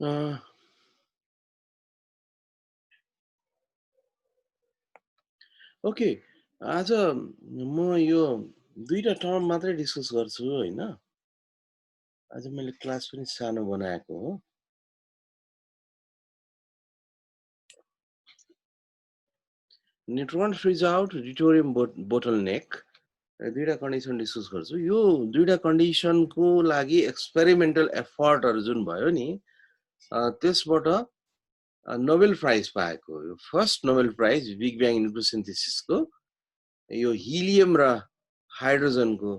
Uh, okay आज म यो दुईटा टर्म मात्रै डिस्कस गर्छु होइन आज मैले क्लास पनि सानो बनाएको हो न्युट्रोन फ्रिज आउट डिटोरियम बोटलनेक दुईटा कन्डिसन डिस्कस गर्छु यो दुईटा कन्डिसनको लागि एक्सपेरिमेन्टल एफर्टहरू जुन भयो नि त्यसबाट नोबेल प्राइज पाएको यो first Nobel prize big bang न्युक्लियोसिन्थेसिसको यो हिलियम र हाइड्रोजनको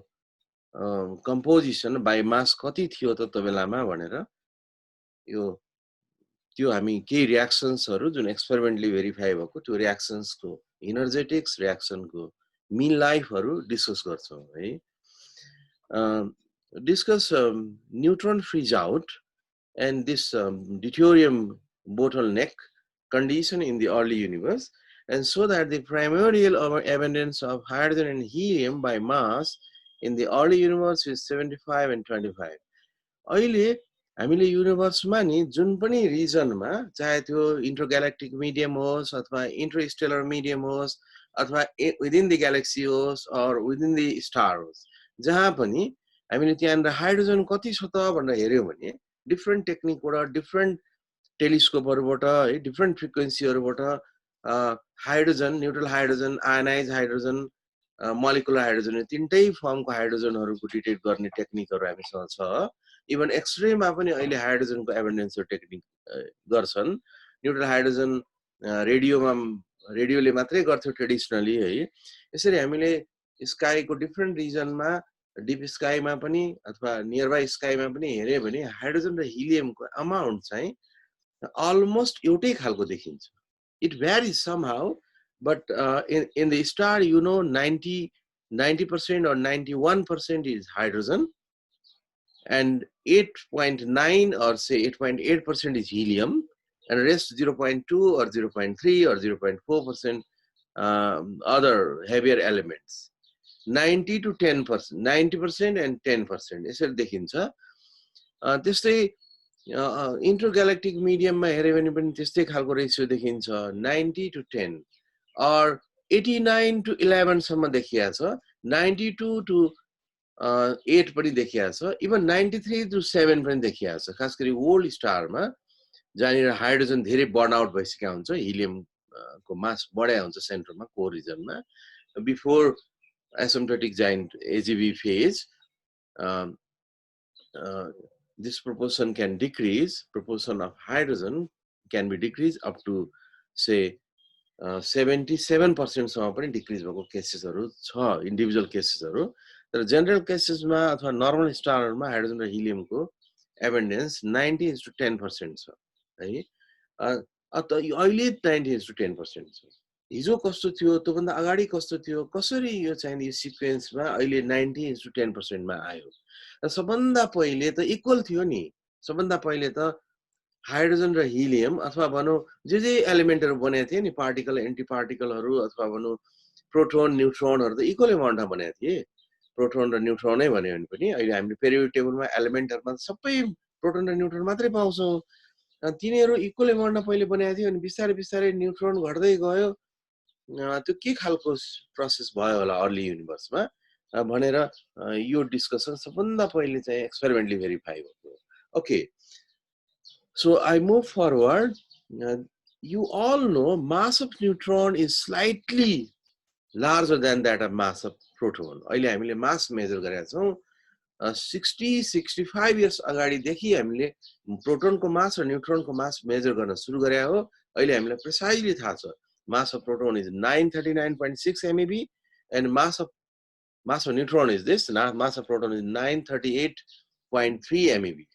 कम्पोजिसन बाई मास कति थियो त बेलामा भनेर यो त्यो हामी केही रियाक्सन्सहरू जुन एक्सपेरिमेन्टली भेरिफाई भएको त्यो रियाक्सन्सको इनर्जेटिक्स रियाक्सनको मिन लाइफहरू डिस्कस गर्छौँ है discuss neutron freeze out and this deuterium bottleneck condition in the early universe, and so that the primordial abundance of hydrogen and helium by mass in the early universe is 75 and 25. अहिले हामीले युनिभर्समा नि जुन पनि रिजनमा चाहे त्यो इन्टरग्यालेक्टिक medium होस् अथवा interstellar medium होस् अथवा विदिन द ग्यालेक्सी होस् अर विदिन द स्टार होस् जहाँ पनि हामीले त्यहाँनिर हाइड्रोजन कति छ त भनेर हेऱ्यौँ भने डिफ्रेन्ट टेक्निकबाट डिफ्रेन्ट टेलिस्कोपहरूबाट है डिफ्रेन्ट फ्रिक्वेन्सीहरूबाट hydrogen neutral hydrogen ionise hydrogen molecular hydrogen तिनटै फर्मको हाइड्रोजनहरूको डिटेक्ट गर्ने टेक्निकहरू हामीसँग छ इभन एक्सरेमा पनि अहिले हाइड्रोजनको एबन्डेन्सहरू टेक्निक गर्छन् न्युट्रल हाइड्रोजन रेडियोले मात्रै गर्थ्यो ट्रेडिसनली है यसरी हामीले स्काईको डिफ्रेन्ट रिजनमा डिप स्काईमा पनि अथवा नियरबाई स्काईमा पनि हेऱ्यो भने हाइड्रोजन र हिलियमको अमाउन्ट चाहिँ almost एउटै खालको देखिन्छ it varies somehow but in the star 90% or 91% is hydrogen and 8.9 or say 8.8% is helium and rest 0.2 or 0.3 or 0.4% other heavier elements 90 to 10% 90% and 10% यसरी देखिन्छ त्यस्तै इन्टरग्यालेक्टिक मिडियममा हेऱ्यो भने पनि त्यस्तै खालको रेसियो देखिन्छ 90 to 10 or 89 to 11 सम्म देखिया छ 92 to 8 पनि देखिया छ इभन 93 to 7 पनि देखिया छ खास गरी ओल्ड स्टारमा जहाँनिर हाइड्रोजन धेरै बर्न आउट भइसकेका हुन्छ हिलियम को मास बढ्या हुन्छ सेन्टरमा कोर रिजनमा before asymptotic giant AGV phase, this proportion can decrease, proportion of hydrogen can be decreased up to say 77% सम्म पनि डिक्रिज भएको केसेसहरू छ इन्डिभिजुअल केसेसहरू तर जेनरल केसेसमा अथवा नर्मल स्टारहरूमा हाइड्रोजन र हिलियमको एबन्डेन्स 90:10% छ है अहिले 90:10% छ हिजो कस्तो थियो त्योभन्दा अगाडि कस्तो थियो कसरी यो चाहिँ यो सिक्वेन्समा अहिले 90:10% मा आयो र सबभन्दा पहिले त इक्वल थियो नि सबभन्दा पहिले त हाइड्रोजन र हिलियम अथवा भनौँ जे एलिमेन्टहरू बनेको थिए नि पार्टिकल एन्टी पार्टिकलहरू अथवा भनौँ प्रोटोन न्युट्रोनहरू त इक्वल एमाउन्टमा बनेको थिए प्रोटोन र न्युट्रोनै भन्यो भने पनि अहिले हामीले पेरियोडिक टेबलमा एलिमेन्टहरूमा सबै प्रोटोन र न्युट्रोन मात्रै पाउँछौँ तिनीहरू इक्वल एमाउन्टमा पहिले बनाएको थियो अनि बिस्तारै बिस्तारै न्युट्रोन घट्दै गयो त्यो के खालको प्रोसेस भयो होला अर्ली युनिभर्समा भनेर यो डिस्कसन सबभन्दा पहिले चाहिँ एक्सपेरिमेन्टली भेरिफाई भएको okay so I move forward you all know mass of neutron is slightly larger than that of mass of proton अहिले हामीले मास मेजर गरेका छौं 60-65 years अगाडिदेखि हामीले प्रोटोनको मास र न्युट्रोनको मास मेजर गर्न सुरु गरे हो अहिले हामीलाई प्रिसाइजली थाहा छ mass of proton is 939.6 MeV and mass of neutron is this mass of proton is 938.3 MeV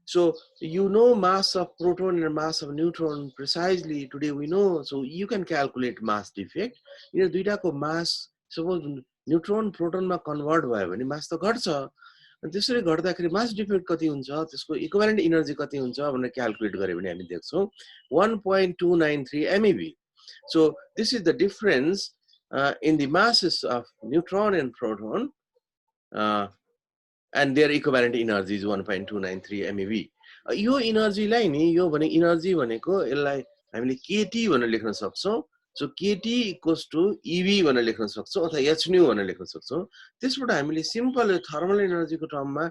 so you know mass of proton and mass of neutron precisely today we know so you can calculate mass defect यो दुईटाको मास suppose neutron प्रोटोनमा convert भयो भने मास त घट्छ अनि त्यसरी घट्दाखेरि mass defect कति हुन्छ त्यसको इक्विभ्यालेन्ट एनर्जी कति हुन्छ भनेर क्याल्कुलेट गरे भने हामी देख्छौं 1.293 MeV so this is the difference in the masses of neutron and proton and their equivalent energy is 1.293 MeV यो इनर्जीलाई नि यो भने इनर्जी भनेको यसलाई हामीले केटी भनेर लेख्न सक्छौं सो केटी इक्वल्स टु इभी भनेर लेख्न सक्छौं अथवा एच न्यू भनेर लेख्न सक्छौं त्यसबाट हामीले सिम्पल थर्मल एनर्जीको टर्ममा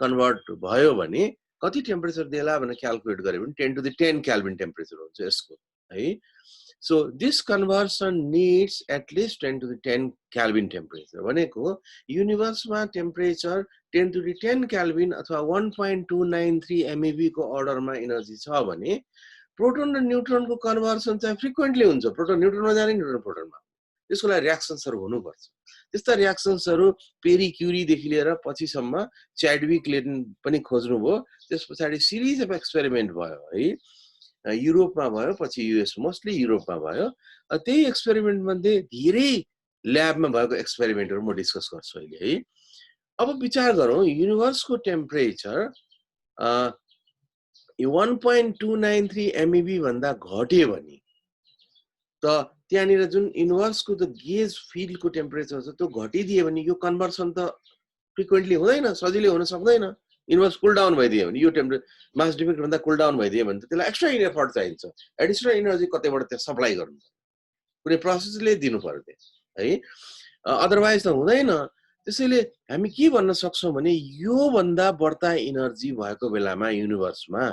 कन्भर्ट भयो भने कति टेम्परेचर देला भनेर क्याल्कुलेट गरे भने 10 to the 10 केल्भिन टेम्परेचर हुन्छ यसको है so this conversion needs at least 10 to the 10 Kelvin temperature भनेको युनिभर्स मा टेम्परेचर 10 to the 10 Kelvin अथवा 1.293 MeV को अर्डर मा एनर्जी छ भने प्रोटोन र न्यूट्रोन को कन्भर्सन चाहिँ फ्रिक्वेन्टली हुन्छ प्रोटोन न्यूट्रोनमा जाने न्यूट्रोन प्रोटोनमा त्यसको लागि रिएक्सन्सहरु हुनुपर्छ त्यस्ता रिएक्सन्सहरु पेरी क्युरी देखि लिएर पछिसम्म च्याडविकले पनि खोज्नु भयो त्यसपछि सिरिज अफ एक्सपेरिमेन्ट भयो है युरोपमा भयो पछि युएस मोस्टली युरोपमा भयो त्यही एक्सपेरिमेन्ट मध्ये धेरै ल्याबमा भएको एक्सपेरिमेन्टहरु म डिस्कस गर्छु अहिले है अब विचार गरौँ युनिभर्सको टेम्परेचर 1.293 MeV भन्दा घट्यो भने त त्यहाँनिर जुन युनिभर्सको त गेज फिल्डको टेम्परेचर छ त्यो घटिदियो भने यो कन्भर्सन त फ्रिक्वेन्टली हुँदैन सजिलै हुन सक्दैन युनिभर्स कुल डाउन भइदियो भने यो टेम्परेचर मास डिफेक्ट भन्दा कुल डाउन भइदियो भने त्यसलाई एक्स्ट्रा एफर्ट चाहिन्छ एडिसनल एनर्जी कतैबाट त्यहाँ सप्लाई गर्नु कुनै प्रोसेसले दिनु पर्यो है अदरवाइज त हुँदैन त्यसैले हामी के भन्न सक्छौं भने यो भन्दा बढ्ता एनर्जी भएको बेलामा युनिभर्समा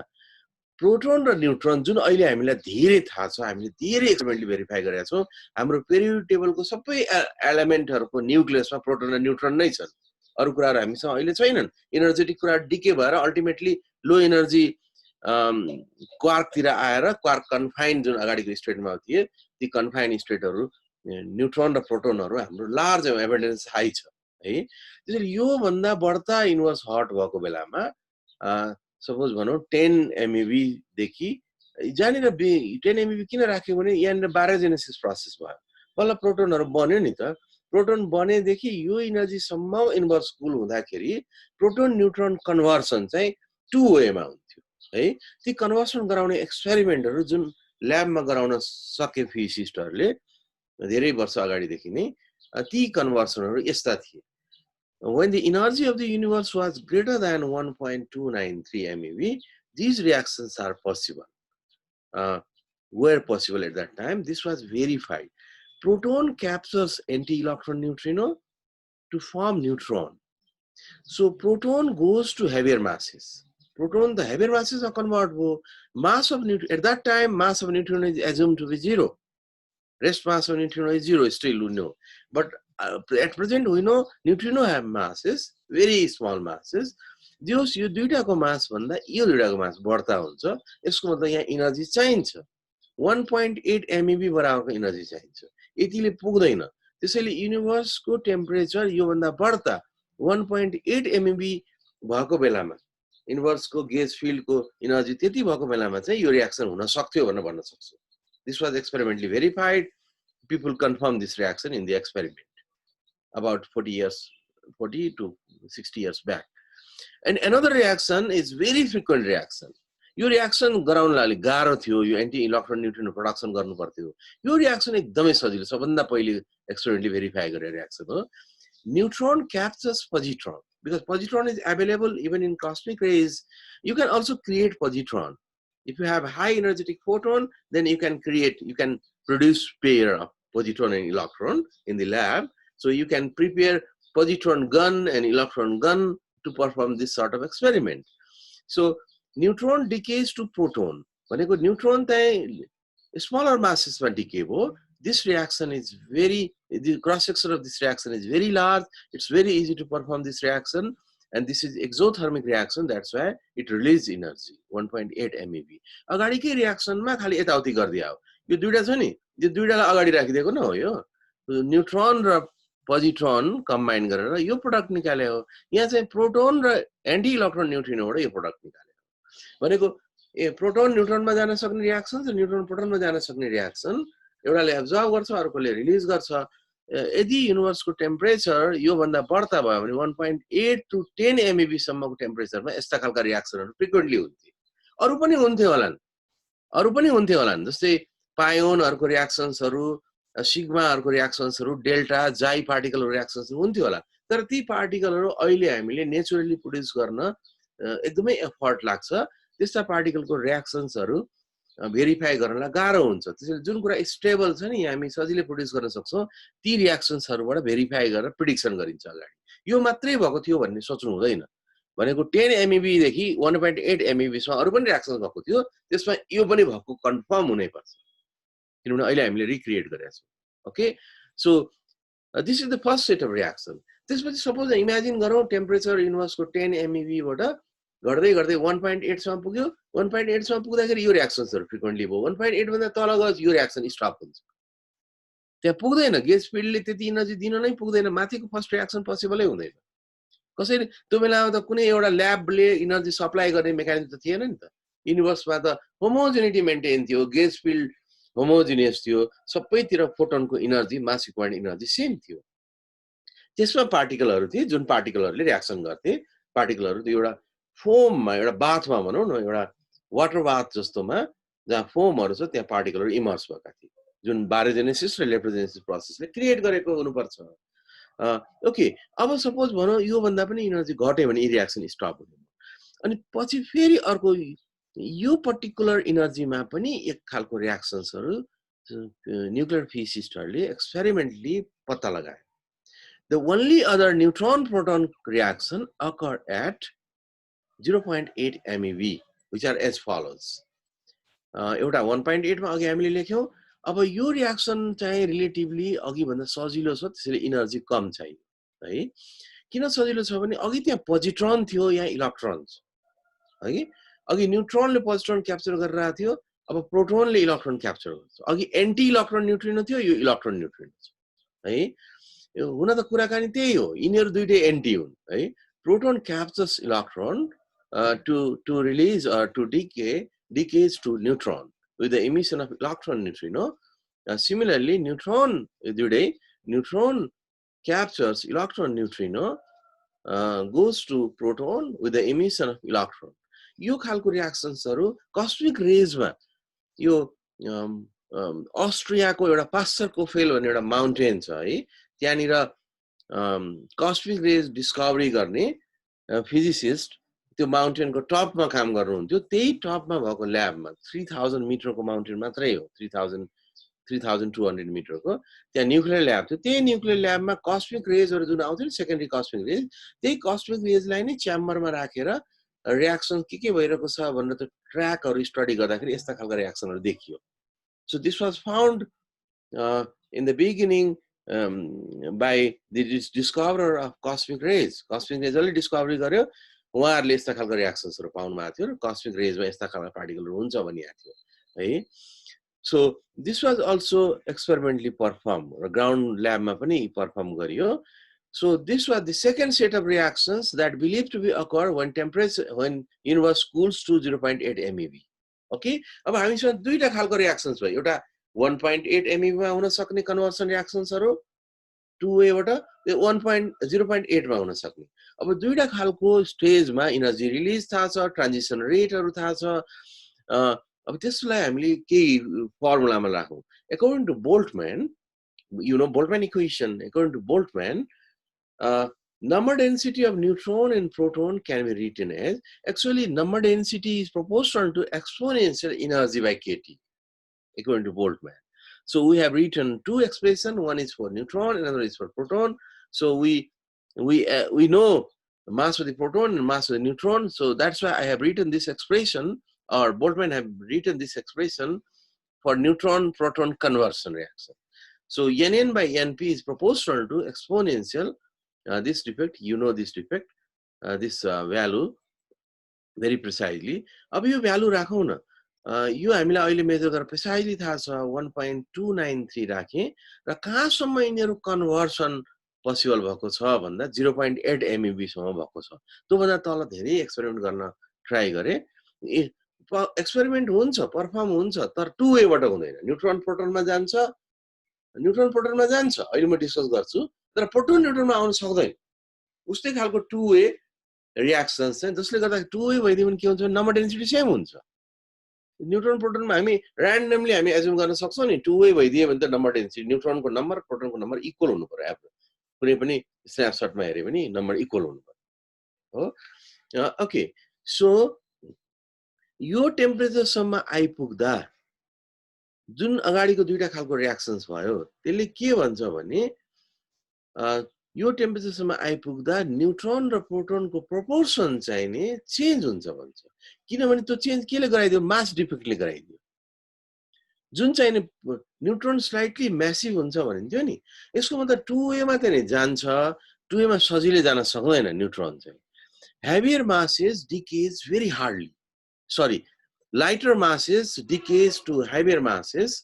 प्रोटोन र न्यूट्रोन जुन अहिले हामीलाई धेरै थाहा छ हामीले धेरै एक्सपेरिमेन्टली भेरिफाई गरेका छौं हाम्रो पेरियोडिक टेबलको सबै एलिमेन्टहरुको न्यूक्लियसमा प्रोटोन र न्यूट्रोन नै छन् अरु कुराहरु हामीसँग अहिले छैनन् एनर्जेटिक कुरा डिके भएर अल्टिमेटली लो एनर्जी क्वार्क तिर आएर क्वार्क कन्फाइन जुन अगाडिको स्टेटमा थिए ती कन्फाइन स्टेटहरु न्यूट्रोन र प्रोटोनहरु हाम्रो लार्ज एभिडेन्स हाई छ है त्यसैले यो भन्दा बढ्ता युनिभर्स हट भएको बेलामा सपोज भनौं 10 MeV देखि जानेर 10 MeV किन राख्यो भने यहाँनिर बायोजेनेसिस प्रोसेस भयो बल्ल प्रोटोनहरु बन्यो नि त प्रोटोन बनेदेखि यो एनर्जी सम्म इन्भर्स कुल हुँदाखेरि प्रोटोन न्यूट्रोन कन्भर्सन चाहिँ 2 वेमा हुन्थ्यो है ती कन्भर्सन गराउने एक्सपेरिमेन्टहरु जुन ल्याबमा गराउन सके फिजिसिस्टहरुले धेरै वर्ष अगाडिदेखि नै ती कन्भर्सनहरु यस्ता थिए when the energy of the universe was greater than 1.293 MeV these reactions are possible were possible at that time this was verified proton captures anti-electron neutrino to form neutron so proton goes to heavier masses proton the heavier masses are converted mass of neutron at that time mass of neutron is assumed to be 0 rest mass of neutrino is 0 still we know but at present we know neutrino have masses very small masses दियोस यो दुईटाको मास भन्दा यो दुईटाको मास बढ्ता हुन्छ यसको मतलब यहाँ energy चाहिन्छ 1.8 MeV बराबरको एनर्जी चाहिन्छ यतिले पुग्दैन त्यसैले युनिभर्सको टेम्परेचर यो भन्दा बढ्ता 1.8 MeV भएको बेलामा युनिभर्सको गेज फिल्डको एनर्जी त्यति भएको बेलामा चाहिँ यो रिएक्सन हुन सक्थ्यो भनेर भन्न सक्छु this was experimentally verified people confirmed this reaction in the experiment about 40 to 60 years back and another reaction is very frequent reaction यो रिएक्सन गराउनलाई गाह्रो थियो यो एन्टी इलेक्ट्रोन न्यूट्रिनो प्रोडक्सन गर्नु पर्थ्यो यो रिएक्सन एकदमै सजिलो सबभन्दा पहिले एक्सपेरिमेन्टली भेरिफाई गरेर रिएक्सन हो neutron क्याप्चर्स पोजिट्रोन because positron is available even in cosmic rays you can also create positron if you have high energetic photon then you can produce pair of positron and electron in the lab so you can prepare positron gun and electron gun to perform this sort of experiment so neutron decays to proton भनेको neutron चाहिँ smaller masses ma decay bho this reaction is the cross section of this reaction is very large it's very easy to perform this reaction and this is exothermic reaction that's why it releases energy 1.8 MeV अगाडिकै reaction मा खाली यताउति गर्दिया हो यो दुईटा छ नि यो दुईटालाई अगाडि राखिदिएको न हो यो न्यूट्रोन र पोजिट्रोन कम्बाइन गरेर यो प्रोडक्ट निकाल्यो हो यहाँ चाहिँ प्रोटोन र एन्टी इलेक्ट्रोन न्यूट्रिनोबाट यो प्रोडक्ट निकाल्यो भनेको प्रोटोन न्यूट्रोनमा जान सक्ने रिएक्सन र न्यूट्रोन प्रोटोनमा जान सक्ने रिएक्सन एउटाले एब्जर्ब गर्छ अर्कोले रिलिज गर्छ यदि युनिभर्सको टेम्परेचर यो भन्दा बढ्ता भयो भने 1.8 to 10 MeV सम्मको टेम्परेचरमा यस्ता खालका रिएक्सनहरु फ्रिक्वेन्टली हुन्थे अरु पनि हुन्थे होलान् जस्तै पायोनहरुको रिएक्सन्सहरु सिग्माहरुको रिएक्सन्सहरु डेल्टा जाई पार्टिकलहरु रिएक्सन्सहरु हुन्थ्यो होला तर ती पार्टिकलहरु अहिले हामीले नेचुरली प्रोड्युस गर्न एकदमै एफर्ट लाग्छ त्यस्ता पार्टिकलको रियाक्सन्सहरु भेरिफाई गर्नलाई गाह्रो हुन्छ। त्यसैले जुन कुरा स्टेबल छ नि हामी सजिलै प्रोड्युस गर्न सक्छौं ती रियाक्सन्सहरुबाट भेरिफाई गरेर प्रिडिक्सन गरिन्छ अगाडि। यो मात्रै भएको थियो भन्ने सोच्नु हुँदैन। भनेको 10 MeV देखि 1.8 MeV सम्म अरु पनि रियाक्सन भएको थियो, त्यसमा यो पनि भएको कन्फर्म हुनै पर्छ। किनभने अहिले हामीले रिक्रिएट गरेका छौं। Okay, so this is the first set of reaction. त्यसपछि सपोज इमेजिन गरौँ टेम्परेचर युनिभर्सको 10 MeV बाट गर्दै गर्दै 1.8 सम्म पुग्यो। 1.8 सम्म पुग्दाखेरि यो रियाक्सन्सहरु फ्रिक्वेन्टली भयो। 1.8 भन्दा तल गएपछि यो रियाक्सन स्टप हुन्छ। त्यहाँ पुग्दैन, गेज फिल्डले त्यति एनर्जी दिन नै पुग्दैन, माथिको फर्स्ट रियाक्सन पोसिबलै हुँदैन। कसैले त्यो बेलामा त कुनै एउटा ल्याबले एनर्जी सप्लाई गर्ने मेकानिजम त थिएन नि त। युनिभर्समा त होमोजेनिटी मेन्टेन थियो, गेज फिल्ड होमोजिनियस थियो, सबैतिर फोटोनको energy mass equivalent energy same थियो। त्यसमा पार्टिकलहरु थिए जुन पार्टिकलहरुले रियाक्सन गर्थे। पार्टिकलहरु त्यो एउटा फोममा एउटा बाथमा भनौं न, एउटा वाटर बाथ जस्तोमा जहाँ फोमहरु छ त्यहाँ पार्टिकलहरु इमर्स भएका थिए जुन बायोजेनेसिस र इलेक्ट्रोजेनेसिस प्रोसेसले क्रिएट गरेको हुनुपर्छ। ओके, अब सपोज भनौं यो भन्दा पनि एनर्जी घट्यो भने यो रियाक्सन स्टप हुने। अनि पछि फेरि अर्को यो पर्टिकुलर एनर्जीमा पनि एक खालको रियाक्सन्सहरु न्यूक्लियर फिजिसिस्टहरुले एक्सपेरिमेन्टली पत्ता लगाए। The only other neutron-proton reaction occur at 0.8 MeV, which are as follows. एउटा 1.8 मा अघि हामीले लेख्यौं। अब यो रियाक्सन चाहिँ रिलेटिभली अघि भन्दा सजिलो छ, त्यसैले एनर्जी कम छैन है। किन सजिलो छ भने अघि त्यहाँ पोजिट्रोन थियो, यहाँ इलेक्ट्रोन छ है। अघि न्यूट्रोनले पोजिट्रोन क्याप्चर गरिरहेको थियो, अब प्रोटोनले इलेक्ट्रोन क्याप्चर गर्छ। अघि एन्टी इलेक्ट्रोन न्यूट्रिनो थियो, यो इलेक्ट्रोन न्यूट्रिनो छ है। हुन त कुराकानी त्यही हो, यिनीहरु दुईटै एन्टी हुन् है। Proton captures electron to release or to decays to neutron with the emission of electron neutrino. Similarly, neutron captures electron neutrino, goes to proton with the emission of electron. यो खालको रियाक्सन्सहरु कस्मिक रेजमा यो अस्ट्रियाको एउटा पास्चर-कोफेल भन्ने एउटा mountain छ है, त्यहाँनिर cosmic raise discovery गर्ने फिजिसिस्ट त्यो माउन्टेनको टपमा काम गर्नुहुन्थ्यो। त्यही टपमा भएको ल्याबमा 3000 मिटरको माउन्टेन मात्रै हो, 3200 मिटरको त्यहाँ न्यूक्लियर ल्याब थियो। त्यही न्यूक्लियर ल्याबमा कस्मिक रेजहरु जुन आउँथ्यो नि, सेकेन्डरी कस्मिक रेज, त्यही कस्मिक रेजलाई नै च्याम्बरमा राखेर रियाक्सन के भइरहेको छ भनेर त्यो ट्र्याकहरु स्टडी गर्दाखेरि यस्ता खालका रियाक्सनहरु देखियो। So this was found in the beginning by the discoverer of cosmic rays. Cosmic rays ले डिस्कभरी गर्यो, उहाँहरुले यस्ता खालको रियाक्सन्सहरु पाउनु भएको थियो र कस्मिक रेजमा यस्ता खालका पार्टिकलहरु हुन्छ भनिएको थियो है। So this was also experimentally performed, ground lab मा पनि perform गरियो। So this was the second set of reactions that believed to be occur when universe cools to 0.8 MeV. Okay, अब हामीसँग दुईटा खालको रियाक्सन्स भयो। एउटा 1.8 MeV मा हुन सक्ने कन्भर्सन रियाक्सन्सहरु 2A बाट 0.8 मा हुन सक्ने। अब दुईटा खालको स्टेजमा एनर्जी रिलिज थाहा छ, ट्रान्जिसन रेटहरु थाहा छ। अब त्यसलाई हामीले के फर्मुलामा राखौं। According to Boltzmann, you know Boltzmann equation, according to Boltzmann, number density of neutron and proton can be written as, actually number density is proportional to exponential energy by kT, according to Boltzmann. So we have written two expressions, one is for neutron, another is for proton. So we know mass of the proton and mass of the neutron. So that's why I have written this expression, or Boltzmann have written this expression for neutron-proton conversion reaction. So Nn by Np is proportional to exponential this defect. You know this defect, this value very precisely. अब यो value राखौं न, यो हामीलाई अहिले major गरेर precisely थाहा छ 1.293 राखे र कहाँसम्म यिनीहरु कन्भर्सन पोसिबल भएको छ भन्दा 0.8 MeV सम्म भएको छ। त्यो भन्दा तल धेरै एक्सपेरिमेन्ट गर्न ट्राई गरे। एक्सपेरिमेन्ट हुन्छ, परफर्म हुन्छ, तर 2A बाट हुँदैन। न्यूट्रोन प्रोटोनमा जान्छ, अहिले म डिस्कस गर्छु, तर प्रोटोन न्यूट्रोनमा आउन सक्दैन। उस्तै खालको 2A रियाक्सन्स चाहिँ, जसले गर्दा 2A भइदियो भने के हुन्छ, नम्बर डेन्सिटी सेम हुन्छ। न्यूट्रोन प्रोटोनमा हामी र्यान्डमली हामी एज्युम गर्न सक्छौं नि, 2A भइदियो भने त नम्बर डेन्सिटी न्यूट्रोनको नम्बर प्रोटोनको नम्बर इक्वल हुनु पर्यो। कुनै पनि स्न्यापशटमा हेर्यो भने नम्बर इक्वल हुनु पर्यो हो। ओके, सो यो टेम्परेचरसम्म आइपुग्दा जुन अगाडिको दुईटा खालको रियाक्सन्स भयो त्यसले के भन्छ भने यो टेम्परेचरसम्म आइपुग्दा न्यूट्रन र प्रोटोनको प्रोपोर्सन चाहिँ नि चेन्ज हुन्छ भन्छ किनभने त्यो चेन्ज केले गराइदियो मास डिफेक्टले गराइदियो जुन चाहिँ नि न्यूट्रन स्लाइटली म्यासिभ हुन्छ भनिन्थ्यो नि यसको मतलब 2a मा चाहिँ जान्छ 2a मा सजिलै जान सक्दैन न्यूट्रन चाहिँ heavier masses decays very hardly sorry lighter masses decays to heavier masses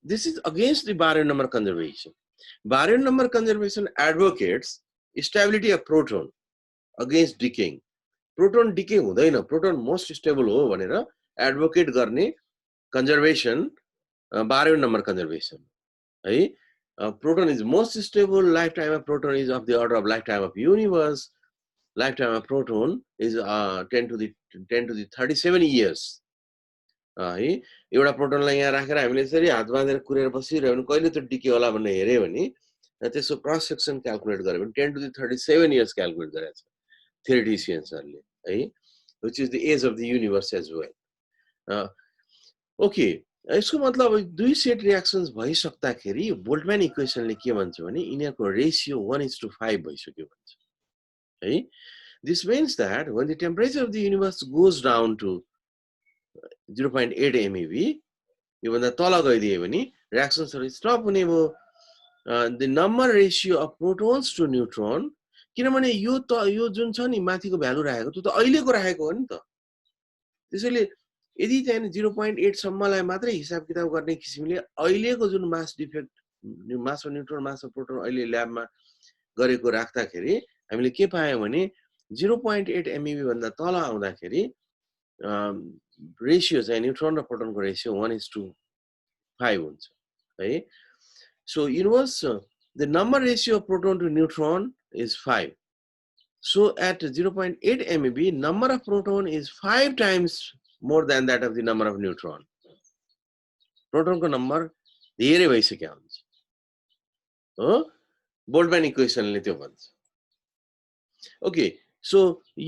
this is against the baryon number conservation baryon number conservation advocates stability of proton against decaying proton decay हुँदैन proton most stable हो भनेर advocate गर्ने conservation baryon number conservation है proton is most stable lifetime of proton is of the order of lifetime of universe lifetime of proton is 10 to the 37 years है एउटा प्रोटोनलाई यहाँ राखेर हामीले यसरी हात बाँधेर कुरेर बसिरह्यो भने कहिले त्यो डिके होला भनेर हेर्यो भने त्यसको क्रस सेक्सन क्याल्कुलेट गर्यो भने 10 to the 37 years क्याल्कुलेट गरेको छ theoreticiansहरुले है which is the age of the universe as well okay यसको मतलब दुई सेट रियाक्सन्स भइसक्दाखेरि बोल्टम्यान इक्वेसनले के भन्छ भने यिनीहरुको रेशियो 1:5 भइसक्यो भन्छ है this means that when the temperature of the universe goes down to 0.8 MeV यो भन्दा तल गइदियो भने रियाक्सन्सहरु स्टप हुने भयो the number ratio of protons to neutron किनभने यो जुन छ नि माथिको भ्यालु राखेको त्यो त अहिलेको राखेको हो नि त त्यसैले यदि चाहिँ 0.8 सम्मलाई मात्रै हिसाब किताब गर्ने किसिमले अहिलेको जुन mass defect mass of neutron mass of proton अहिले ल्याबमा गरेको राख्दाखेरि हामीले के पायौं भने 0.8 MeV भन्दा तल आउँदाखेरि रेशियो चाहिँ न्यूट्रोन र प्रोटोनको रेशियो 1:5 हुन्छ है so universe the number ratio of proton to neutron is 5 so at 0.8 MeV number of proton is 5 times more than that of the number of neutron proton ko number धेरै भइसक्यो हुन्छ हो बोल्टम्यान इक्वेसनले त्यो भन्छ okay so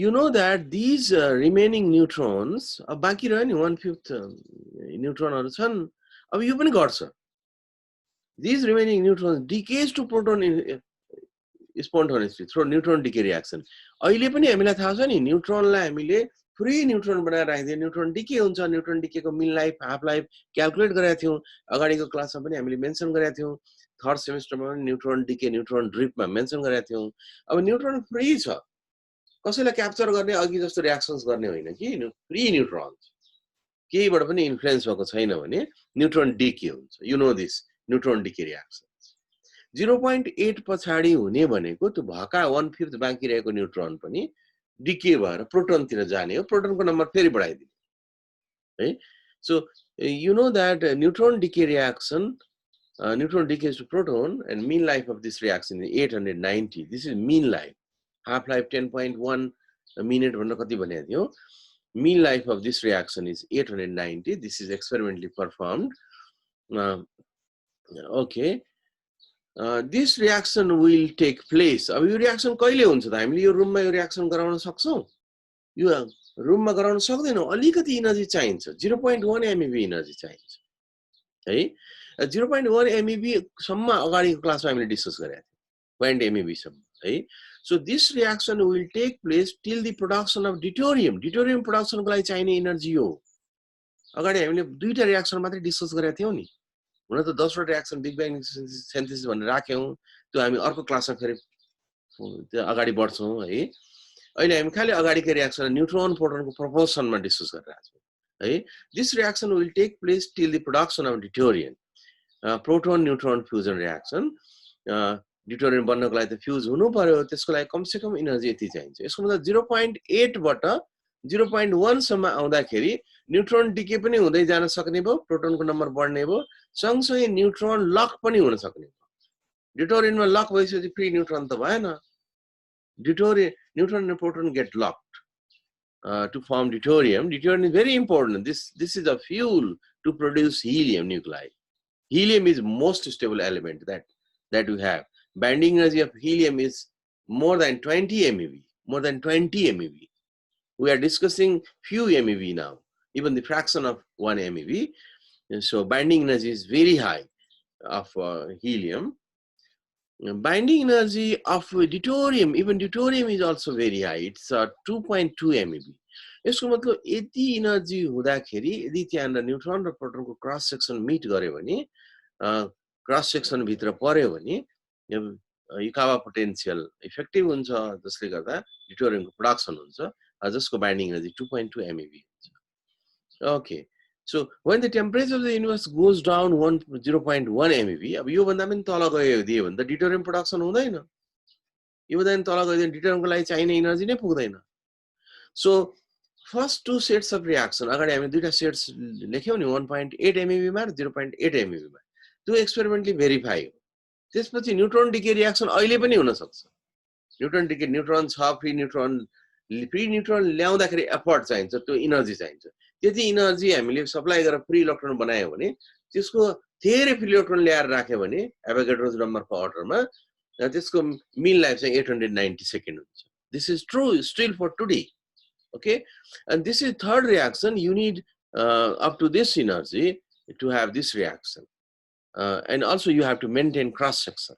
you know that these remaining neutrons बाँकी रह्यो नि 1/5 न्यूट्रोनहरु छन् अब यो पनि घट्छ these remaining neutrons decays to proton spontaneously through neutron decay reaction अहिले पनि हामीलाई थाहा छ नि न्यूट्रोनलाई हामीले फ्री न्यूट्रोन बनाएर राखिदिए न्यूट्रोन डिके हुन्छ न्यूट्रोन डिके को mean life half life calculate गरेका थियौं अगाडिको क्लासमा पनि हामीले मेन्सन गरेका थियौं थर्ड सेमेस्टरमा न्यूट्रोन डिके न्यूट्रोन ड्रिपमा मेन्सन गरेका थियौं अब न्यूट्रोन फ्री छ कसैलाई क्याप्चर गर्ने अघि जस्तो रियाक्सन्स गर्ने होइन कि फ्री न्यूट्रोन केहीबाट पनि इन्फ्लुएन्स भएको छैन भने न्यूट्रोन डिके हुन्छ you know this neutron decay reactions 0.8 पछाडी हुने भनेको त्यो भका 1/5 बाँकी रहेको न्यूट्रोन पनि डिके भएर प्रोटोन तिर जाने हो प्रोटोनको नम्बर फेरि बढाइदिने है so you know that neutron decay reaction neutron decays to proton and mean life of this reaction is 890 this is mean life half life 10.1 minute भन्ने कति भनेको थियो mean life of this reaction is 890 this is experimentally performed okay this reaction will take place अब यो reaction कहिले हुन्छ त हामीले यो रुममा यो रिएक्सन गराउन सक्छौं यो रुममा गराउन सक्दैनौं अलिकति एनर्जी चाहिन्छ 0.1 MeV एनर्जी चाहिन्छ है 0.1 MeV सम्म अगाडिको क्लासमा हामीले डिस्कस गरेका थियौं 0.1 MeV सम्म है so this reaction will take place till the production of deuterium production को लागि चाहिने एनर्जी हो अगाडि हामीले दुईटा रिएक्सन मात्रै डिस्कस गरेका थियौं नि हुन त 10 वटा रिएक्सन बिग ब्याङ सिन्थेसिस भनेर राख्यौं त्यो हामी अर्को क्लासमा फेरि त्यो अगाडि बढ्छौं है अहिले हामी खाली अगाडिको रिएक्सन न्यूट्रोन प्रोटोनको प्रोपोर्सनमा डिस्कस गरिरहेका छौं है this reaction will take place till the production of deuterium proton neutron fusion reaction deuterium बन्नको लागि त फ्युज हुनु पर्यो त्यसको लागि कम से कम एनर्जी यति चाहिन्छ यसको मतलब 0.8 बाट 0.1 सम्म आउँदाखेरि न्यूट्रोन डिके पनि हुँदै जान सक्ने भयो प्रोटोनको नम्बर बढ्ने भयो सँगसँगै न्यूट्रोन लक पनि हुन सक्ने भयो ड्यूटेरियममा लक भइसकेपछि फ्री न्यूट्रोन त भएन neutron and proton get locked to form deuterium. Deuterium is very important. This is a fuel to produce helium nuclei. Helium is most stable element that we have. Binding energy of helium is more than 20 MeV. More than 20 MeV. We are discussing few MeV now. even the fraction of 1 MeV. And so binding energy is very high of helium. Binding energy of deuterium, even deuterium is also very high. It's 2.2 MeV. यसको मतलब यति energy हुँदाखेरि यदि त्यहाँ nutrient र प्रोटोनको cross section meet गर्यो भने cross section भित्र पर्यो भने युकावा पोटेन्शियल इफेक्टिभ हुन्छ जसले गर्दा ड्यूटेरियमको प्रोडक्सन हुन्छ जसको बाइन्डिङ एनर्जी 2.2 MeV हुन्छ. Okay, so when the temperature of the universe goes down 0.1 MeV, अब यो भन्दा पनि तल गयो दियो भने त ड्यूटेरियम प्रोडक्सन हुँदैन. यो भन्दा पनि तल गयो भने ड्यूटेरियमको लागि चाहिने एनर्जी नै पुग्दैन. So first two sets of reaction, अगाडि हामी दुईटा सेट्स लेख्यौ नि 1.8 MeV मा र 0.8 MeV मा. त्यो एक्सपेरिमेन्टली भेरिफाई हो. त्यसपछि न्यूट्रन डिके रिएक्सन अहिले पनि हुन सक्छ. न्यूट्रन डिके न्यूट्रन छ, फ्री न्यूट्रन ल्याउँदाखेरि एफर्ट चाहिन्छ, त्यो एनर्जी चाहिन्छ. त्यति एनर्जी हामीले सप्लाई गरेर फ्री इलेक्ट्रोन बनायो भने त्यसको धेरै फ्री इलेक्ट्रोन ल्याएर राख्यो भने एभोगाड्रोस नम्बरको अर्डरमा त्यसको मिन लाइफ चाहिँ 890 सेकेन्ड हुन्छ. This is true still for today. Okay, and this is third reaction. You need up to this energy to have this reaction, and also you have to maintain cross section.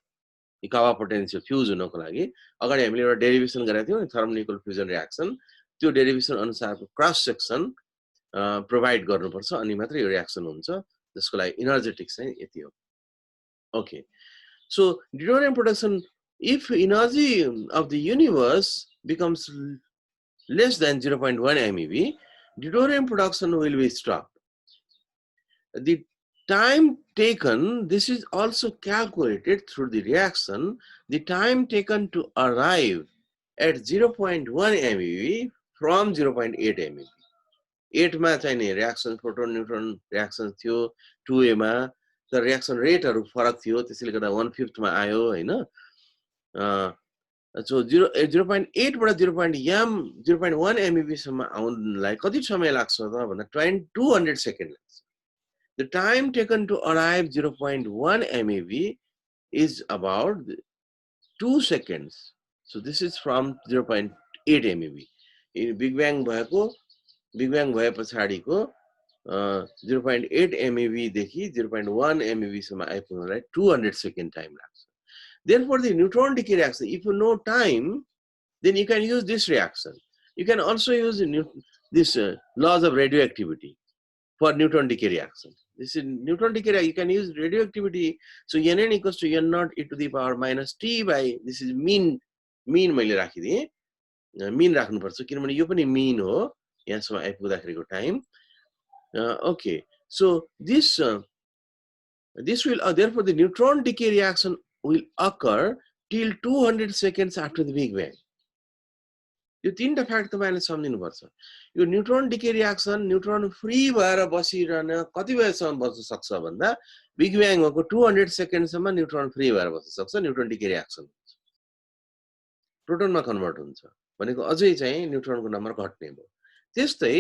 Ikawa potential fuse हुनको लागि अगाडि हामीले एउटा derivation गरेका थियौं नि थर्मोनिकल fusion reaction. त्यो derivation अनुसारको क्रस सेक्सन प्रोवाइड गर्नुपर्छ अनि मात्र यो रिएक्सन हुन्छ. त्यसको लागि एनर्जेटिक चाहिँ यति हो. Okay, so deuterium production, if energy of the universe becomes less than 0.1 MeV, deuterium production will be stopped. The time taken, this is also calculated through the reaction, the time taken to arrive at 0.1 MeV from 0.8 MeV. 8 मा चाहिने reaction proton neutron reaction थियो, 2A मा the reaction rate हरु फरक थियो, त्यसैले गर्दा 1/5 मा आयो हैन. So 0.8 बाट 0.1 MeV सम्म आउनलाई कति समय लाग्छ त भन्दा 200 सेकेन्ड लाग्छ. The time taken to arrive 0.1 MeV is about 2 seconds. So this is from 0.8 MeV. Big Bang भए पछाडिको 0.8 MeV देखि 0.1 MeV सम्म आइपुग्नलाई 200 सेकेन्ड टाइम लाग्छ. Therefore, the neutron decay reaction, if you know time, then you can use this reaction. You can also use this laws of radioactivity for neutron decay reaction. This is neutron decay, you can use radioactivity. So Nn equals to N0 e to the power minus T by, this is mean मैले राखिदिए. Mean राख्नुपर्छ किनभने यो पनि mean हो यहाँसम्म आइपुग्दाखेरिको time. Okay, so this will therefore the neutron decay reaction will occur till 200 seconds after the Big Bang. यो तीनटा fact तपाईले सम्झिनु पर्छ. यो neutron decay reaction neutron free भएर बसिरहन कति बेरसम्म बस्न सक्छ भन्दा बिग ब्याङ भएको 200 सेकेन्ड सम्म न्यूट्रन फ्री भएर बस्न सक्छ. न्यूट्रन डिके रिएक्सन प्रोटोनमा कन्भर्ट हुन्छ भनेको अझै चाहिँ न्यूट्रनको नम्बर घट्ने भयो. त्यस्तै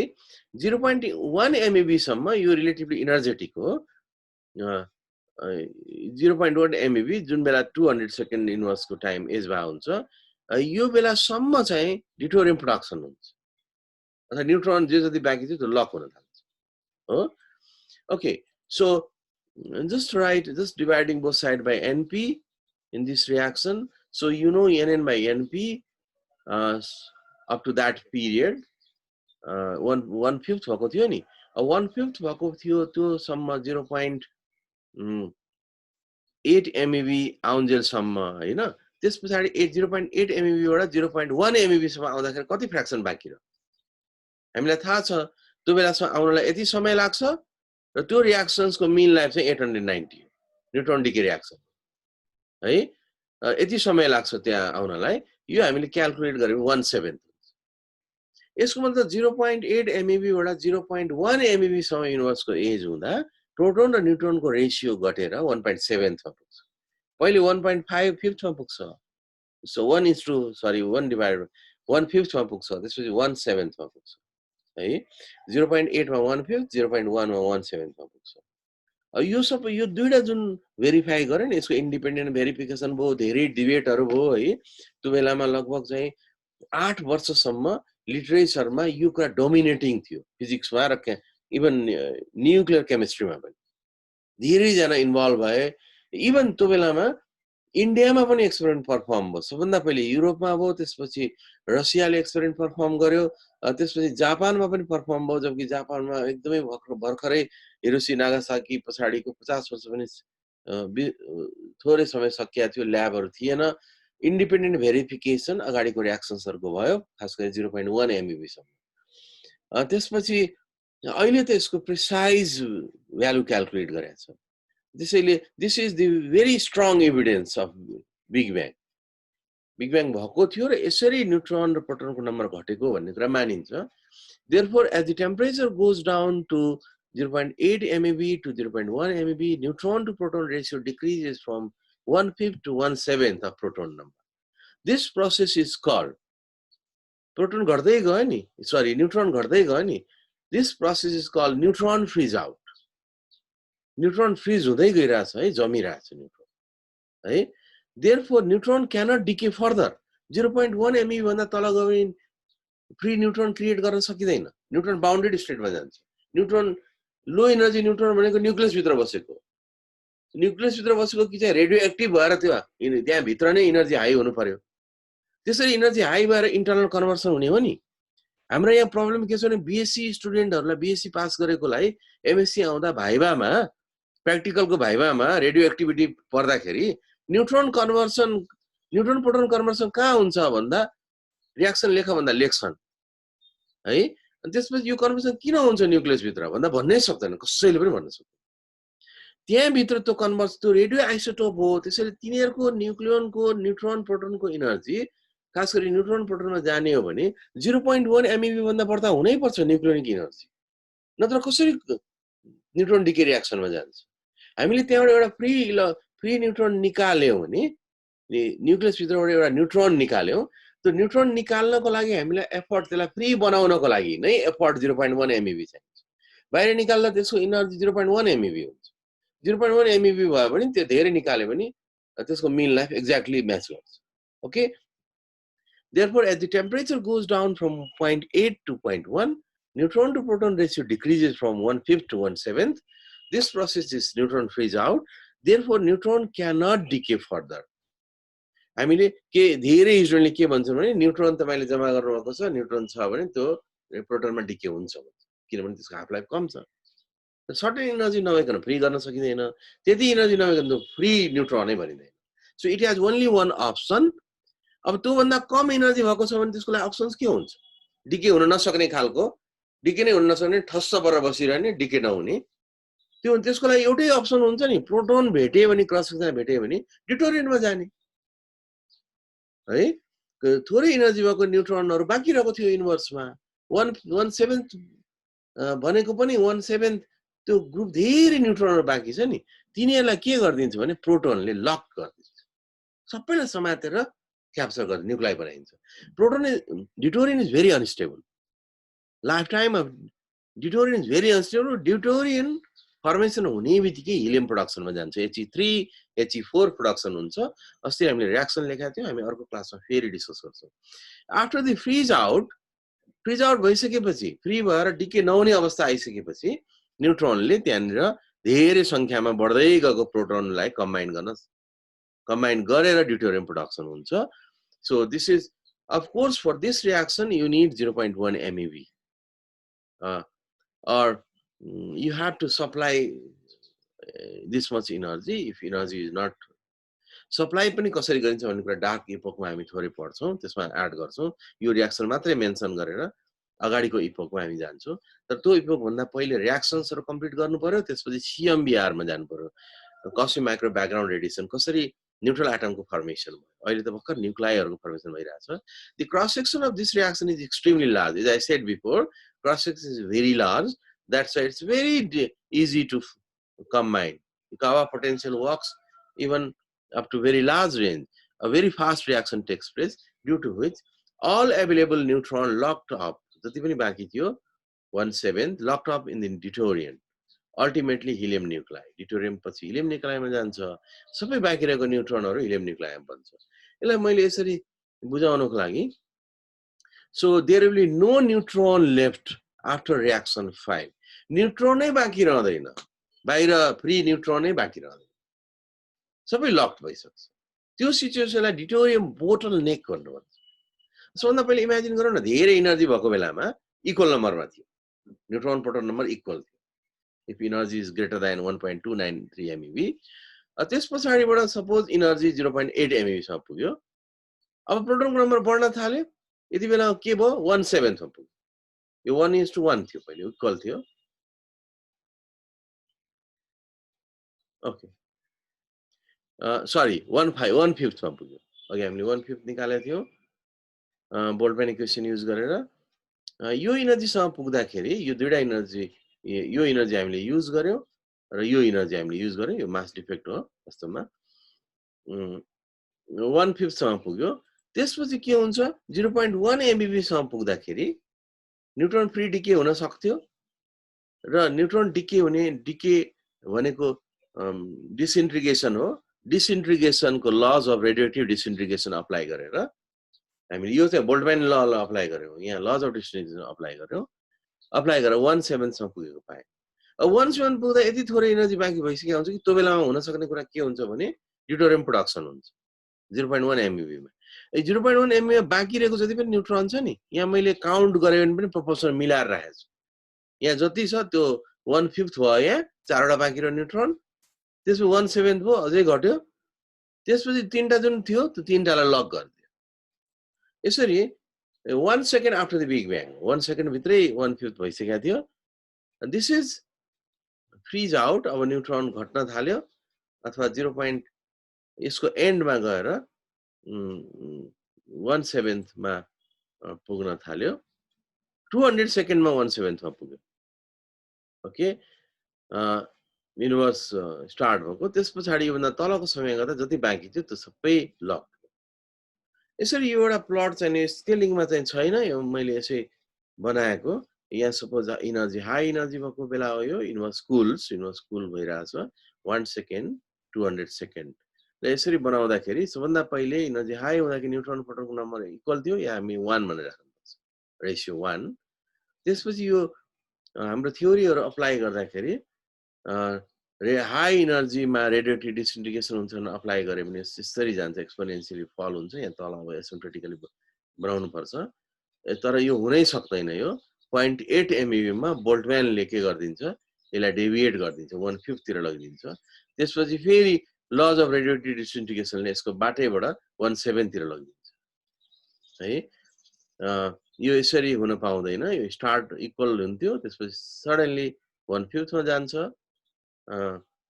0.1 MeV सम्म यो रिलेटिभली एनर्जेटिक हो. 0.1 MeV जुन बेला 200 सेकेन्ड इन्भर्सको टाइम एज भा हुन्छ यो बेला सम्म चाहिँ ड्यूटेरियम प्रोडक्सन हुन्छ अथवा न्यूट्रन जे जति बाँकी छ त्यो लक हुन थाल्छ हो. Okay, so just dividing both side by Np in this reaction. So you know Nn by Np up to that period 1/5 भएको थियो नि. 1/5 भएको थियो त्यो सम्म 0.8 MeV आउन्जेल सम्म हैन. त्यस पछाडी 0.8 MeV बाट 0.1 MeV सम्म आउँदाखेरि कति फ्र्याक्सन बाँकी रह्यो हामीलाई थाहा छ. त्यो बेलासम्म आउनलाई यति समय लाग्छ र त्यो रिएक्सन्सको मिन लाइफ चाहिँ 890 न्यूट्रन डिके रिएक्सन है. यति समय लाग्छ त्यहाँ आउनलाई. यो हामीले क्याल्कुलेट गर्यौं 1/7. यसको मतलब 0.8 MeV बाट 0.1 MeV सम्म युनिभर्सको एज हुँदा प्रोटोन र न्यूट्रोनको रेशियो घटेर 1.7 मा पुग्छ. पहिले 1.5 मा पुग्छ. सो 1 डिभाइडेड 1/5 मा पुग्छ. त्यसपछि 1/7 मा पुग्छ है. 0.8 मा 1/5, 0.1 मा 1/7 मा पुग्छ. यो सब यो दुईटा जुन भेरिफाई गरे नि यसको इन्डिपेन्डेन्ट भेरिफिकेसन भयो, धेरै डिबेटहरु भयो है. त्यो बेलामा लगभग चाहिँ 8 वर्षसम्म लिटरेचरमा यो कुरा डोमिनेटिङ थियो फिजिक्समा र इभन न्युक्लियर केमिस्ट्रीमा पनि धेरैजना इन्भल्भ भए इभन त्यो बेलामा इन्डियामा पनि एक्सपेरिमेन्ट पर्फर्म भयो सबभन्दा पहिले युरोपमा भयो त्यसपछि रसियाले एक्सपेरिमेन्ट पर्फर्म गर्यो त्यसपछि जापानमा पनि पर्फर्म भयो जबकि जापानमा एकदमै भर्खरै हिरोसी नागासाकी पछाडिको 50 वर्ष पनि थोरै समय सकिया थियो ल्याबहरू थिएन इन्डिपेन्डेन्ट भेरिफिकेसन अगाडिको रियाक्सन्सहरूको भयो खास गरी 0.1 MeV सम्म त्यसपछि अहिले त यसको प्रिसाइज भ्यालु क्याल्कुलेट गरेको छ त्यसैले this is the very strong evidence of big bang भएको थियो र यसरी न्यूट्रन र प्रोटोनको नम्बर घटेको भन्ने कुरा मानिन्छ therefore as the temperature goes down to 0.8 MeV to 0.1 MeV, neutron to proton ratio decreases from 1/5 to 1/7 of proton number. This process is called proton घट्दै गयो नि सरी न्यूट्रन घट्दै गयो नि this process is called neutron freeze out. Neutron freeze हुँदै गइरहेछ है जमिरहेछ न्यूट्रन है therefore neutron cannot decay further 0.1 MeV भन्दा तल गयो भने फ्री न्यूट्रन क्रिएट गर्न सकिदैन न्यूट्रन बाउन्डेड स्टेटमा जान्छ न्यूट्रन लो एनर्जी न्यूट्रन भनेको न्यूक्लियस भित्र बसेको कि चाहिँ रेडियो एक्टिभ भएर त्यहाँ भित्र नै एनर्जी हाई हुनु पर्यो त्यसरी एनर्जी हाई भएर इन्टरनल कन्भर्सन हुने हो नि हाम्रो यहाँ प्रब्लम के छ भने बीएससी स्टुडेन्टहरुलाई बीएससी पास गरेकोलाई एमएससी आउँदा भाइभामा प्र्याक्टिकलको भाइभामा रेडियो एक्टिभिटी पर्दाखेरि न्यूट्रन प्रोटोन कन्भर्सन कहाँ हुन्छ भन्दा रियाक्सन लेख भन्दा लेख्छन् है अनि त्यसपछि यो कन्भर्सन किन हुन्छ न्यूक्लियस भित्र भन्दा भन्नै सक्दैन कसैले पनि भन्न सक्दैन त्यहाँ भित्र त्यो कन्भर्स त्यो रेडियो आइसोटोप हो त्यसैले तिनीहरुको न्यूक्लियोनको न्यूट्रन प्रोटोनको एनर्जी खास गरी न्यूट्रन प्रोटोनमा जाने हो भने 0.1 MeV भन्दा बढ्ता हुनै पर्छ न्यूक्लियोनिक एनर्जी नत्र कसरी न्यूट्रन डिके रियाक्सनमा जान्छ हामीले त्यहाँबाट एउटा फ्री न्यूट्रन निकाल्यौ भने न्यूक्लियस भित्रबाट एउटा न्यूट्रन निकाल्यौ त्यो न्यूट्रन निकाल्नको लागि हामीलाई एफर्ट त्यसलाई फ्री बनाउनको लागि नै एफर्ट 0.1 MeV चाहिन्छ बाहिर निकाल्दा त्यसको एनर्जी 0.1 MeV हुन्छ 0.1 MeV भयो भने त्यो धेरै निकाल्यो भने त्यसको मिन लाइफ एक्ज्याक्टली म्याच गर्छ okay therefore as the temperature goes down from 0.8 to 0.1 neutron to proton ratio decreases from 1/5 to 1/7 this process is neutron freeze out therefore neutron cannot decay further हामीले के धेरै usually के भन्छौं भने nutrient तपाईले जम्मा गर्नुभएको छ न्यूट्रन छ भने त्यो प्रोटोनमा डिके हुन्छ किनभने त्यसको हाफ लाइफ कम छ सर्टेन एनर्जी नभइकन फ्री गर्न सकिदैन त्यति एनर्जी नभइकन त्यो फ्री न्यूट्रनै भनिदैन so it has only one option अब त्यो भन्दा कम एनर्जी भएको छ भने त्यसको लागि अप्सन्स के हुन्छ डिके हुन नसक्ने खालको डिके नै हुन नसक्ने ठस्स भएर बसिरहने डिके नहुने त्यो त्यसको लागि एउटै अप्सन हुन्छ नि प्रोटोन भेटे भने क्रस सेक्सन भेटे भने ड्युटोरियनमा जाने है थोरै एनर्जी भएको न्यूट्रनहरु बाँकी रहेको थियो युनिभर्समा 1/7 भनेको पनि 1/7 त्यो ग्रुप धेरै न्यूट्रनहरु बाँकी छ नि तिनीहरुलाई के गर्दिन्छ भने प्रोटोनले लक गर्दिन्छ सबैलाई समातेर क्याप्चर गर्छ न्यूक्लिय बनाइन्छ proton deuteron is very unstable lifetime of deuteron is very unstable deuteron formation हुने बित्तिकै हिलियम प्रोडक्सनमा जान्छ He3 He4 प्रोडक्सन हुन्छ अस्ति हामीले रियाक्सन लेखेका थियौं हामी अर्को क्लासमा फेरि डिस्कस गर्छौं आफ्टर द फ्रीज आउट भइसकेपछि फ्री भएर डिके नहुने अवस्था आइसकेपछि न्यूट्रनले त्यहाँनिर धेरै संख्यामा बढ्दै गएको प्रोटोनलाई कम्बाइन गरेर ड्युटोरियम प्रोडक्सन हुन्छ so this is of course for this reaction you need 0.1 MeV or you have to supply this much energy if energy is not supply पनि कसरी गरिन्छ भन्ने कुरा डार्क इपोकमा हामी थोरै पढ्छौं त्यसमा एड गर्छौं यो रियाक्सन मात्रै मेन्सन गरेर अगाडिको इपोकमा हामी जान्छौं तर त्यो इपोक भन्दा पहिले रियाक्सन्सहरु कम्प्लिट गर्नु पर्यो त्यसपछि CMBR मा जानु पर्यो कस्मिक माइक्रो ब्याकग्राउन्ड रेडिएसन कसरी न्यूट्रल एटमको फर्मेसन भयो अहिले त भर्खर न्यूक्लियरहरुको फर्मेसन भइरहेछ the cross section of this reaction is extremely large as I said before cross section is very large that's why it's very easy to combine the Kawa potential works even up to very large range a very fast reaction takes place due to which all available neutron locked up jati pani baki थियो 1/7 locked up in the deuterium ultimately helium nuclei deuterium पछि helium nuclei मा जान्छ सबै बाँकी रहेको न्यूट्रनहरु helium nuclei मा बन्छ यसलाई मैले यसरी बुझाउनको लागि So there will be no neutron left after reaction 5. Neutron नै बाँकी रहँदैन, बाहिर फ्री न्यूट्रोन नै बाँकी रहँदैन, सबै लक्ड भइसक्छ। त्यो सिचुएसनलाई डिटोरियम बोटल नेक भन्नु भन्छ। सबभन्दा पहिले इमेजिन गरौँ न, धेरै एनर्जी भएको बेलामा इक्वल नम्बरमा थियो, न्यूट्रोन प्रोटोन नम्बर इक्वल थियो, if energy is greater than 1.293 MeV। त्यस पछाडिबाट सपोज एनर्जी 0.8 MeV सम्म पुग्यो। अब प्रोटोनको नम्बर बढ्न थाल्यो, यति बेला के भयो, 1/7 सम्म पुग्यो। यो 1:1 थियो, पहिले इक्वल थियो। ओके, सरी 1/5 सम्म पुग्यो। अघि हामीले 1/5 निकालेको थियौँ बोल्टजम्यान इक्वेसन युज गरेर। यो एनर्जीसँग पुग्दाखेरि यो दुईटा एनर्जी, यो एनर्जी हामीले युज गर्यौँ र यो एनर्जी हामीले युज गर्यौँ, यो मास डिफेक्ट हो वास्तवमा। 1/5 सम्म पुग्यो। त्यसपछि के हुन्छ, 0.1 MeV सम्म पुग्दाखेरि न्यूट्रन फ्री डिके हुन सक्थ्यो र न्यूट्रन डिके हुने, डिके भनेको डिसइन्टिग्रेसन हो, डिसइन्टिग्रेसनको laws of radioactive disintegration apply गरेर हामीले यो चाहिँ बोल्टजम्यान ल अप्लाई गर्यौँ, यहाँ लज अफ डिसइन्टिग्रेसन अप्लाई गर्यौँ, अप्लाई गरेर 1/7 सम्म पुगेको पाएँ। अब 1/7 पुग्दा यति थोरै एनर्जी बाँकी भइसकेको हुन्छ कि त्यो बेलामा हुन सक्ने कुरा के हुन्छ भने ड्युटेरियम प्रोडक्सन हुन्छ 0.1 MeV मा। 0.1 MeV बाँकी रहेको जति पनि न्यूट्रन छ नि, यहाँ मैले काउन्ट गरे भने पनि प्रोपोर्सन मिलाएर राखेको छु। यहाँ जति छ त्यो 1/5 भयो, यहाँ 4वटा बाँकी रह्यो न्यूट्रन, त्यसपछि 1/7 भयो, अझै घट्यो, त्यसपछि 3टा जुन थियो त्यो 3टालाई लक गरिदियो। यसरी 1 second after the big bang, 1 second भित्रै 1/5 भइसकेको थियो। This is fridge out. अब न्यूट्रन घट्न थाल्यो अथवा 0. यसको एन्डमा गएर 1/7 मा पुग्न थाल्यो। 200 सेकेन्डमा 1/7 मा पुग्यो। ओके, युनिभर्स स्टार्ट भएको। त्यस पछाडि योभन्दा तलको समय गर्दा जति बाँकी थियो त्यो सबै लक। यसरी यो एउटा प्लट चाहिँ स्केलिङमा चाहिँ छैन, यो मैले यसै बनाएको। यहाँ सपोज एनर्जी हाई एनर्जी भएको बेला हो, यो युनिभर्स कुल भइरहेछ 1 सेकेन्ड 200 सेकेन्ड। र यसरी बनाउँदाखेरि सबभन्दा पहिले एनर्जी हाई हुँदाखेरि न्यूट्रन प्रोटोनको नम्बर इक्वल थियो, यहाँ हामी 1 भनेर राख्नुपर्छ, रेसियो 1। त्यसपछि यो हाम्रो थ्योरीहरू अप्लाई गर्दाखेरि हाई एनर्जीमा रेडियोएक्टिभ डिसइन्टिग्रेसन हुन्छ भने अप्लाई गऱ्यो भने यसरी जान्छ, एक्सपोनेन्सियली फल हुन्छ। यहाँ तल अब एसिम्प्टोटिकली बनाउनु पर्छ, तर यो हुनै सक्दैन। यो 0.8 MeV मा बोल्टजम्यानले के गरिदिन्छ, यसलाई डेभिएट गरिदिन्छ, 1/5 तिर लगिदिन्छ। त्यसपछि फेरि लज अफ रेडियोएक्टिभ डिसइन्टिग्रेसनले यसको बाटैबाट 1/7 तिर लगिदिन्छ है। यो यसरी हुन पाउँदैन, यो स्टार्ट इक्वल हुन्थ्यो, त्यसपछि सडनली 1/5 मा जान्छ।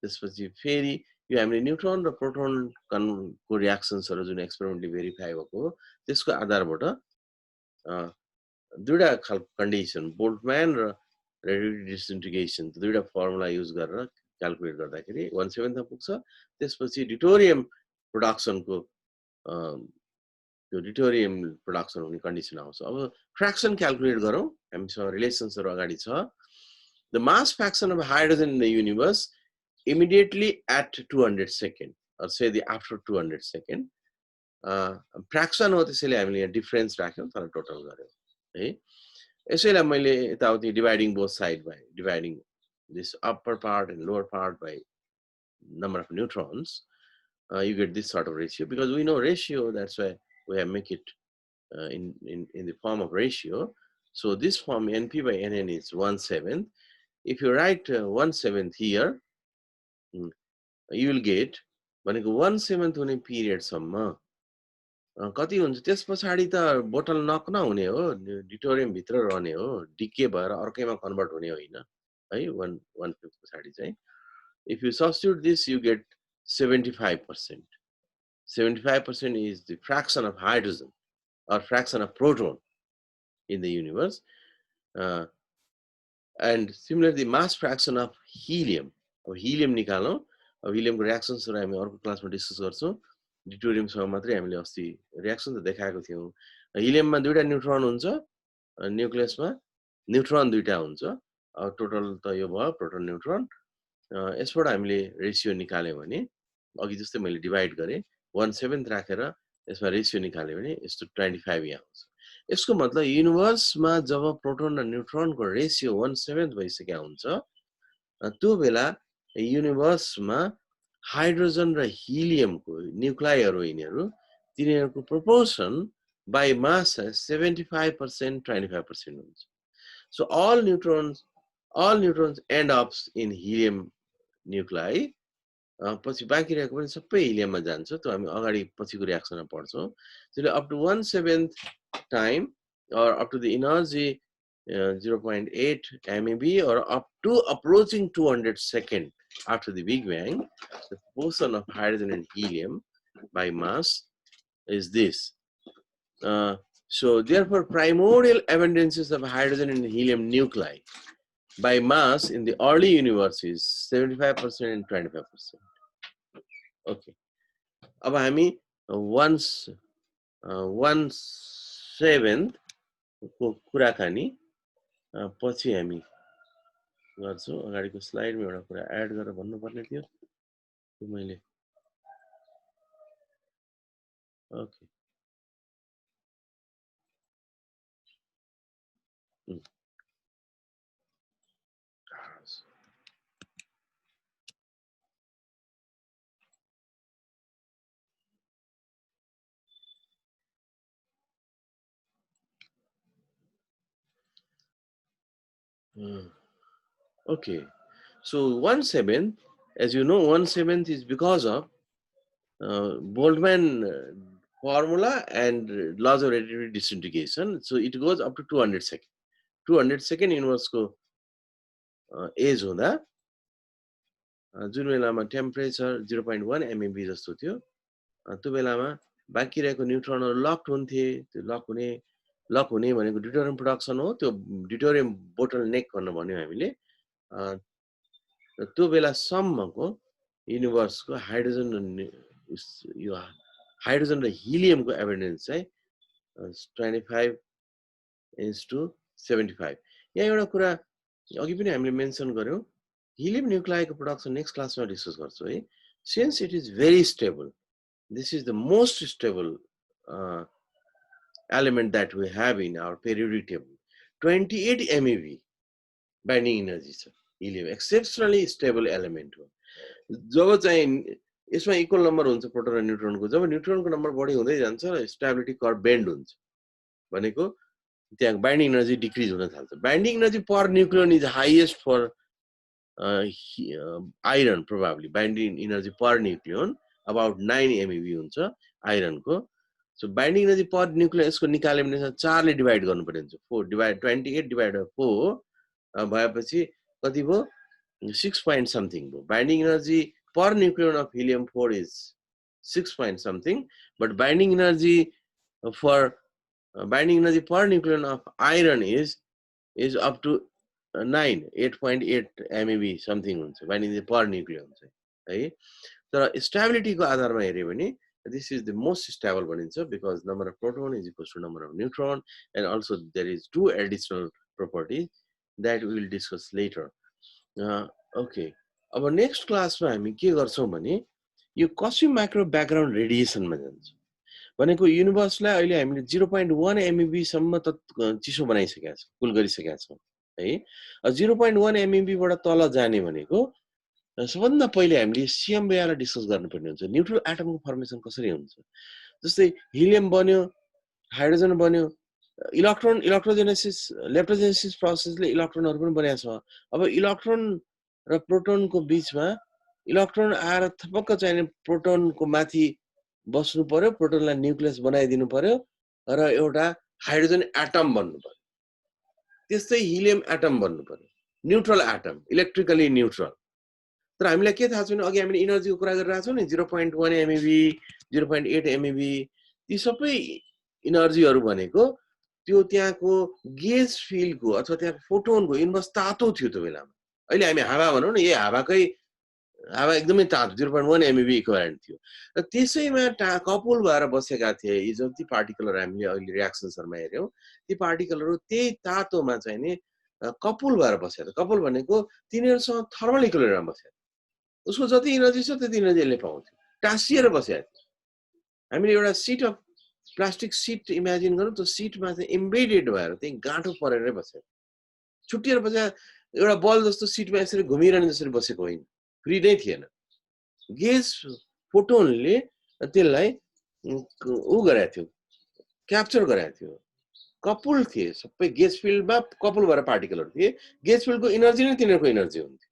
त्यसपछि फेरि यो हामीले न्यूट्रन र प्रोटोनको रियाक्सन्सहरू जुन एक्सपेरिमेन्टली भेरिफाई भएको हो त्यसको आधारबाट दुईटा खालको कन्डिसन, बोल्टजम्यान र रेडियोएक्टिभ डिसइन्टिग्रेसन, दुईटा फर्मुला युज गरेर क्याल्कुलेट गर्दाखेरि 1/7 मा पुग्छ। त्यसपछि ड्युटेरियम प्रोडक्सनको त्यो ड्युटेरियम प्रोडक्सन हुने कन्डिसन आउँछ। अब फ्र्याक्सन क्याल्कुलेट गरौँ, हामीसँग रिलेसन्सहरू अगाडि छ। The mass fraction of hydrogen in the universe immediately at 200 seconds, or say the after 200 seconds, fraction हो, त्यसैले हामीले यहाँ डिफरेन्स राख्यौँ तर टोटल गर्यौँ है। यसैलाई मैले यताउति dividing both side by dividing this upper part and lower part by number of neutrons, you get this sort of ratio. Because we know ratio, that's why we have make it in the form of ratio. So this form NP by NN is 1/7. If you write 1/7 here, you will get भनेको 1/7 हुने पिरियडसम्म कति हुन्छ, त्यस पछाडि त बोतल नक नहुने हो, ड्युटेरियम भित्र रहने हो, डिके भएर अर्कैमा कन्भर्ट हुने होइन है। 1/5 पछाडि चाहिँ if you substitute this you get 75%. 75% is the fraction of hydrogen or fraction of proton in the universe. And similarly mass fraction of helium. अब helium निकालौँ। अब heliumको रियाक्सन्सहरू हामी अर्को क्लासमा डिस्कस गर्छौँ। ड्युटेरियमसँग मात्रै हामीले अस्ति रियाक्सन त देखाएको थियौँ। हिलियममा दुईटा न्यूट्रन हुन्छ, न्यूक्लियसमा न्यूट्रन दुईटा हुन्छ। टोटल त यो भयो प्रोटोन न्यूट्रन। यसबाट हामीले रेसियो निकाल्यो भने अघि जस्तै मैले डिभाइड गरेँ 1/7 राखेर यसमा रेसियो निकाल्यो भने यस्तो 25 यहाँ आउँछ। यसको मतलब युनिभर्समा जब प्रोटोन र न्यूट्रनको रेशियो 1/7 भइसक्या हुन्छ त्यो बेला युनिभर्समा हाइड्रोजन र हिलियमको न्यूक्लाइहरू यिनीहरू तिनीहरूको प्रोपोर्सन बाई मास 75% 25% हुन्छ so all neutrons end up in helium nuclei पछि बाँकी रहेको पनि सबै हिलियममा जान्छ त्यो हामी अगाडि पछिको रिएक्सनमा पढ्छौं त्यसले up to 1/7 time or up to the energy 0.8 MeV or up to approaching 200 second after the Big Bang, the proportion of hydrogen and helium by mass is this. So therefore, primordial abundances of hydrogen and helium nuclei by mass in the early universe is 75% and 25%. Okay. अब हामी 1/7 को कुराकानी पछि हामी गर्छौं अगाडिको स्लाइडमा एउटा कुरा एड गरेर भन्नुपर्ने थियो त्यो मैले okay Okay, so 1/7, as you know, 1/7 is because of Boltzmann formula and laws of relativity disintegration. So it goes up to 200 second. 200 second inverse को एज हुँदा जुन बेलामा टेम्परेचर 0.1 MeV जस्तो थियो त्यो बेलामा बाँकी रहेको न्यूट्रनहरु लक हुन्थे त्यो लक हुने भनेको ड्युटेरियम प्रोडक्सन हो त्यो ड्युटेरियम बोटलनेक भन्न भन्यो हामीले त्यो बेलासम्मको युनिभर्सको हाइड्रोजन र हिलियमको एभिडेन्स चाहिँ 25:75 यहाँ एउटा कुरा अघि पनि हामीले मेन्सन गर्यौं helium nuclei को प्रोडक्सन नेक्स्ट क्लासमा डिस्कस गर्छौं है since it is very stable this is the most stable element that we have in our periodic table 28 MeV binding energy छ helium exceptionally stable element हो जब चाहिँ यसमा equal number हुन्छ proton र न्यूट्रोनको जब न्यूट्रोनको number बढी हुँदै जान्छ स्टेबिलिटी कर्व बेन्ड हुन्छ भनेको त्यहाँ बाइन्डिङ एनर्जी डिक्रिज हुन थाल्छ binding energy per nucleon is highest for iron probably binding energy per nucleon about 9 MeV हुन्छ iron को so binding energy per nucleon यसको निकाल्यो भने 4 ले डिवाइड गर्नु पर्ने हुन्छ 4 डिवाइड 28 डिवाइड 4 भएपछि कति भयो 6 point something भयो binding energy per nucleon of helium 4 is 6 point something but binding energy for binding energy per nucleon of iron is up to 8.8 MeV something हुन्छ binding per nucleon है तर stability को आधारमा हेर्यो भने this is the most stable भनिन्छ because number of proton is equal to number of neutron and also there is two additional properties that we will discuss later okay अब next क्लासमा हामी के गर्छौं भने यो कस्मिक माइक्रो ब्याकग्राउन्ड रेडिएसनमा जान्छ भनेको युनिभर्सलाई अहिले हामीले 0.1 MeV सम्म त चिसो बनाइसकेका छौं कुल गरिसकेका छौं है 0.1 MeV बाट तल जाने भनेको सबभन्दा पहिले हामीले CMBR लाई डिस्कस गर्नुपर्ने हुन्छ न्यूट्रल एटमको फर्मेसन कसरी हुन्छ जस्तै हिलियम बन्यो हाइड्रोजन बन्यो इलेक्ट्रोजेनेसिस लेप्टोजेनेसिस प्रोसेसले इलेक्ट्रोनहरु पनि बनाएको छ अब इलेक्ट्रोन र प्रोटोनको बीचमा इलेक्ट्रोन आएर थपक्क चाहिने प्रोटोनको माथि बस्नु पर्यो प्रोटोनलाई न्यूक्लियस बनाइदिनु पर्यो र एउटा हाइड्रोजन एटम बन्नु पर्यो त्यस्तै हिलियम एटम बन्नु पर्यो न्यूट्रल एटम इलेक्ट्रिकली न्यूट्रल तर हामीलाई के थाहा छैन अघि हामीले एनर्जीको कुरा गरिरहेको छौं नि 0.1 MeV 0.8 MeV ती सबै एनर्जीहरु भनेको त्यो त्यहाँको गेज फिल्डको अथवा त्यहाँ फोटोनको इन्भर्स तातो थियो त्यो बेलामा अहिले हामी हावा भनौं न यो हावा एकदमै तातो 0.1 MeV इक्विभ्यालेन्ट थियो र त्यसैमा कपुल भएर बसेका थिए यी जति पार्टिकलहरु हामीले अहिले रिएक्सन्सहरुमा हेर्यौं ती पार्टिकलहरु त्यही तातोमा चाहिँ नि कपुल भएर बसेका कपुल भनेको तिनीहरुसँग थर्मल इक्विलिब्रियममा बसेका उसको जति एनर्जी छ त्यति एनर्जी यसले पाउँथ्यो टाँसिएर बसेको थियो हामीले एउटा sheet of plastic sheet imagine गर्नु, त्यो सिटमा चाहिँ एम्बेडेड भएर त्यही गाँठो परेरै बस्यो। छुट्टिएर बस्दा एउटा बल जस्तो सिटमा यसरी घुमिरहने जसरी बसेको होइन, फ्री नै थिएन। गेज फोटोनले त्यसलाई ऊ गरेको थियो, क्याप्चर गरेको थियो। कपुल थिए, सबै गेज फिल्डमा कपुल भएर पार्टिकलहरू थिए। गेज फिल्डको इनर्जी नै तिनीहरूको इनर्जी हुन्थ्यो।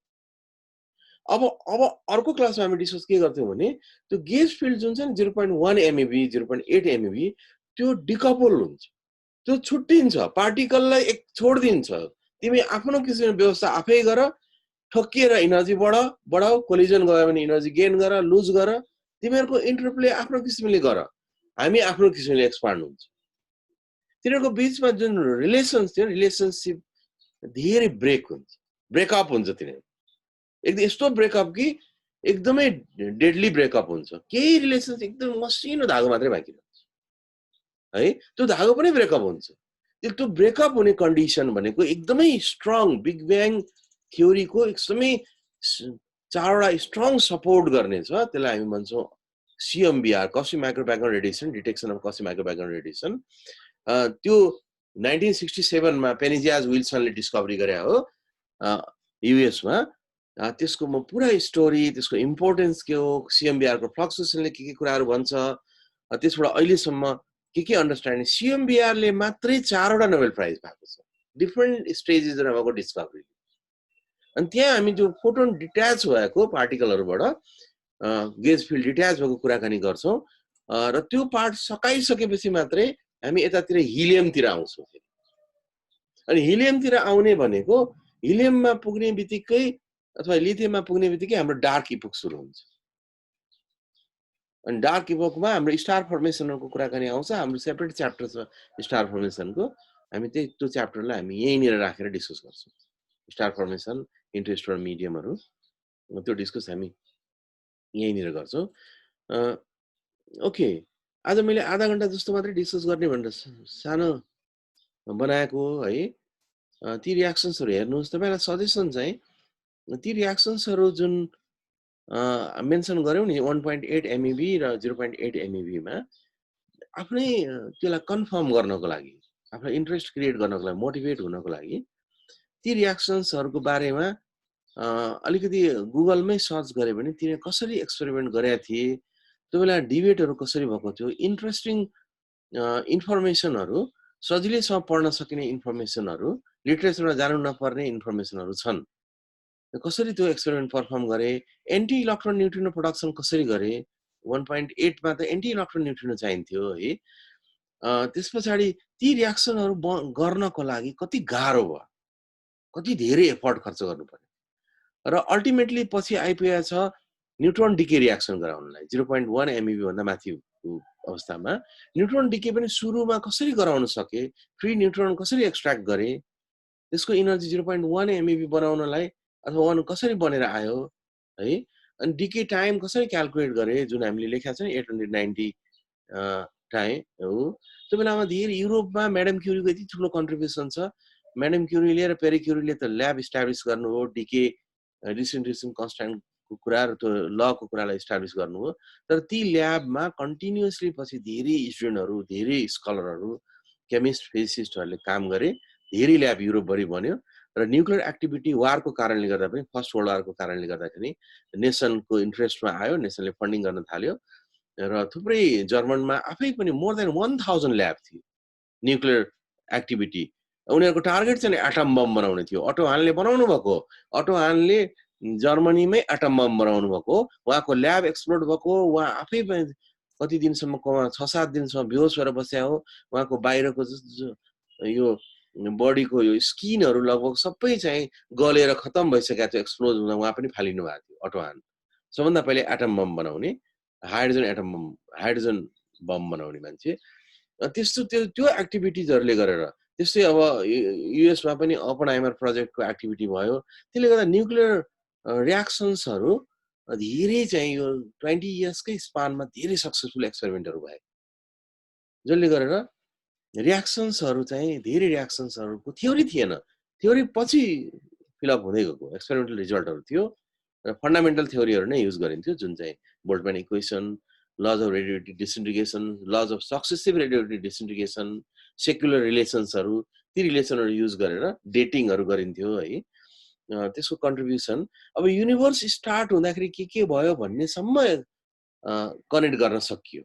अब अर्को क्लासमा हामी डिस्कस के गर्थ्यौँ भने त्यो गेज फिल्ड जुन छ नि 0.1 MeV 0.8 MeV त्यो डिकपल हुन्छ, त्यो छुट्टिन्छ, पार्टिकललाई एक छोडिदिन्छ। तिमी आफ्नो किसिमको व्यवस्था आफै गर, ठोकिएर इनर्जी बढाऊ, कोलिजन गयो भने इनर्जी गेन गर, लुज गर, तिमीहरूको इन्टरप्ले आफ्नो किसिमले गर, हामी आफ्नो किसिमले एक्सपान्ड हुन्छ। तिनीहरूको बिचमा जुन रिलेसन थियो, रिलेसनसिप धेरै ब्रेक हुन्छ, ब्रेकअप हुन्छ। तिनीहरू एकदम यस्तो ब्रेकअप कि एकदमै डेडली ब्रेकअप हुन्छ। केही रिलेसन एकदम मसिनो धागो मात्रै बाँकी रहन्छ है, त्यो धागो पनि ब्रेकअप हुन्छ। त्यो ब्रेकअप हुने कन्डिसन भनेको एकदमै स्ट्रङ बिग ब्याङ थ्योरीको एकदमै चारवटा स्ट्रङ सपोर्ट गर्ने छ। त्यसलाई हामी भन्छौँ CMBR, cosmic micro background radiation, detection of cosmic micro background radiation. त्यो 1967 मा पेनिजियाज विल्सनले डिस्कभरी गरे हो US मा। त्यसको म पुरा स्टोरी, त्यसको इम्पोर्टेन्स के हो, CMBR को फ्लक्चुएसनले के कुराहरू भन्छ, त्यसबाट अहिलेसम्म के अन्डरस्ट्यान्डिङ। CMBR ले मात्रै 4वटा नोबेल प्राइज पाएको छ, डिफरेन्ट स्टेजेसमा भएको डिस्कभरी। अनि त्यहाँ हामी जो फोटोन डिट्याच भएको पार्टिकलहरूबाट गेज फिल्ड डिट्याच भएको कुराकानी गर्छौँ र त्यो पार्ट सकाइसकेपछि मात्रै हामी यतातिर हिलियमतिर आउँछौँ। अनि हिलियमतिर आउने भनेको हिलियममा पुग्ने बित्तिकै अथवा लिथियममा पुग्ने बित्तिकै हाम्रो डार्क इपोक सुरु हुन्छ। अनि डार्क इपोकमा हाम्रो स्टार फर्मेसनको कुराकानी आउँछ। हाम्रो सेपरेट च्याप्टर छ स्टार फर्मेसनको, हामी त्यो च्याप्टरलाई हामी यहीँनिर राखेर डिस्कस गर्छौँ। स्टार फर्मेसन, इन्टरस्टेलर मिडियमहरू, त्यो डिस्कस हामी यहीँनिर गर्छौँ। ओके, आज मैले आधा घन्टा जस्तो मात्रै डिस्कस गर्ने भनेर सानो बनाएको है। ती रियाक्सन्सहरू हेर्नुहोस्। तपाईँलाई सजेसन चाहिँ ती रियाक्सन्सहरू जुन मेन्सन गऱ्यौँ नि 1.8 MeV र 0.8 MeV मा आफ्नै त्यसलाई कन्फर्म गर्नको लागि, आफ्नो इन्ट्रेस्ट क्रिएट गर्नको लागि, मोटिभेट हुनको लागि ती रियाक्सन्सहरूको बारेमा अलिकति गुगलमै सर्च गरे भने तिनीहरूले कसरी एक्सपेरिमेन्ट गरेका थिए, त्यो बेला डिबेटहरू कसरी भएको थियो, इन्ट्रेस्टिङ इन्फर्मेसनहरू, सजिलैसँग पढ्न सकिने इन्फर्मेसनहरू, लिटरेचरमा जानु नपर्ने इन्फर्मेसनहरू छन्। कसरी त्यो एक्सपेरिमेन्ट पर्फर्म गरे, एन्टी इलेक्ट्रोन न्युट्रिनो प्रोडक्सन कसरी गरे, 1.8 मा त एन्टी इलेक्ट्रोन न्युट्रिनो चाहिन्थ्यो है। त्यस पछाडि ती रियाक्सनहरू गर्नको लागि कति गाह्रो भयो, कति धेरै एफर्ट खर्च गर्नु पर्यो र अल्टिमेटली पछि आइपुगेको छ न्युट्रोन डिके रियाक्सन गराउनलाई। 0.1 MeV भन्दा माथि अवस्थामा न्युट्रोन डिके पनि सुरुमा कसरी गराउन सके, फ्री न्युट्रोन कसरी एक्सट्र्याक्ट गरे, त्यसको इनर्जी 0.1 MeV बनाउनलाई अथवा 1 कसरी बनेर आयो है। अनि डिके टाइम कसरी क्याल्कुलेट गरे, जुन हामीले लेखेका छौँ 890 टाइम हो। त्यो बेलामा धेरै युरोपमा म्याडम क्युरीको यति ठुलो कन्ट्रिब्युसन छ। म्याडम क्युरीले र पेरी क्युरीले त ल्याब इस्टाब्लिस गर्नुभयो, डिके डिसेन्ट्रेसन कन्स्ट्यान्टको कुरा र त्यो लको कुरालाई इस्टाब्लिस गर्नुभयो। तर ती ल्याबमा कन्टिन्युसली पछि धेरै स्टुडेन्टहरू, धेरै स्कलरहरू, केमिस्ट, फिजिसिस्टहरूले काम गरे। धेरै ल्याब युरोपभरि बन्यो र न्युक्लियर एक्टिभिटी वारको कारणले गर्दा पनि, फर्स्ट वर्ल्ड वारको कारणले गर्दाखेरि नेसनको इन्ट्रेस्टमा आयो, नेसनले फन्डिङ गर्न थाल्यो र थुप्रै जर्मनमा आफै पनि मोर देन 1000 ल्याब थियो न्युक्लियर एक्टिभिटी। उनीहरूको टार्गेट चाहिँ एटम बम बनाउने थियो। अटो हानले बनाउनु भएको, अटो हानले जर्मनीमै एटम बम बनाउनु भएको, उहाँको ल्याब एक्सप्लोड भएको, उहाँ आफै कति दिनसम्म 6-7 दिनसम्म बेहोस भएर बस्या हो। उहाँको बाहिरको यो बडीको यो स्किनहरू लगभग सबै चाहिँ गलेर खतम भइसकेको थियो एक्सप्लोज हुँदा। उहाँ पनि फालिनु भएको थियो। अटो हान सबभन्दा पहिले एटम बम बनाउने, हाइड्रोजन बम बनाउने मान्छे। त्यस्तो त्यो एक्टिभिटिजहरूले गरेर त्यस्तै अब युएसमा पनि ओपनहाइमर प्रोजेक्टको एक्टिभिटी भयो। त्यसले गर्दा न्युक्लियर रियाक्सन्सहरू धेरै चाहिँ यो 20 इयर्सकै स्पानमा धेरै सक्सेसफुल एक्सपेरिमेन्टहरू भए, जसले गरेर रियाक्सन्सहरू चाहिँ धेरै रियाक्सन्सहरूको थ्योरी थिएन। थ्योरी पछि फिलअप हुँदै गएको एक्सपेरिमेन्टल रिजल्टहरू थियो र फन्डामेन्टल थ्योरीहरू नै युज गरिन्थ्यो, जुन चाहिँ Boltzmann equation, laws of radioactive disintegration, laws of successive radioactive disintegration, secular रिलेसन्सहरू, ती रिलेसनहरू युज गरेर डेटिङहरू गरिन्थ्यो है। त्यसको कन्ट्रिब्युसन अब युनिभर्स स्टार्ट हुँदाखेरि के भयो भन्नेसम्म कनेक्ट गर्न सकियो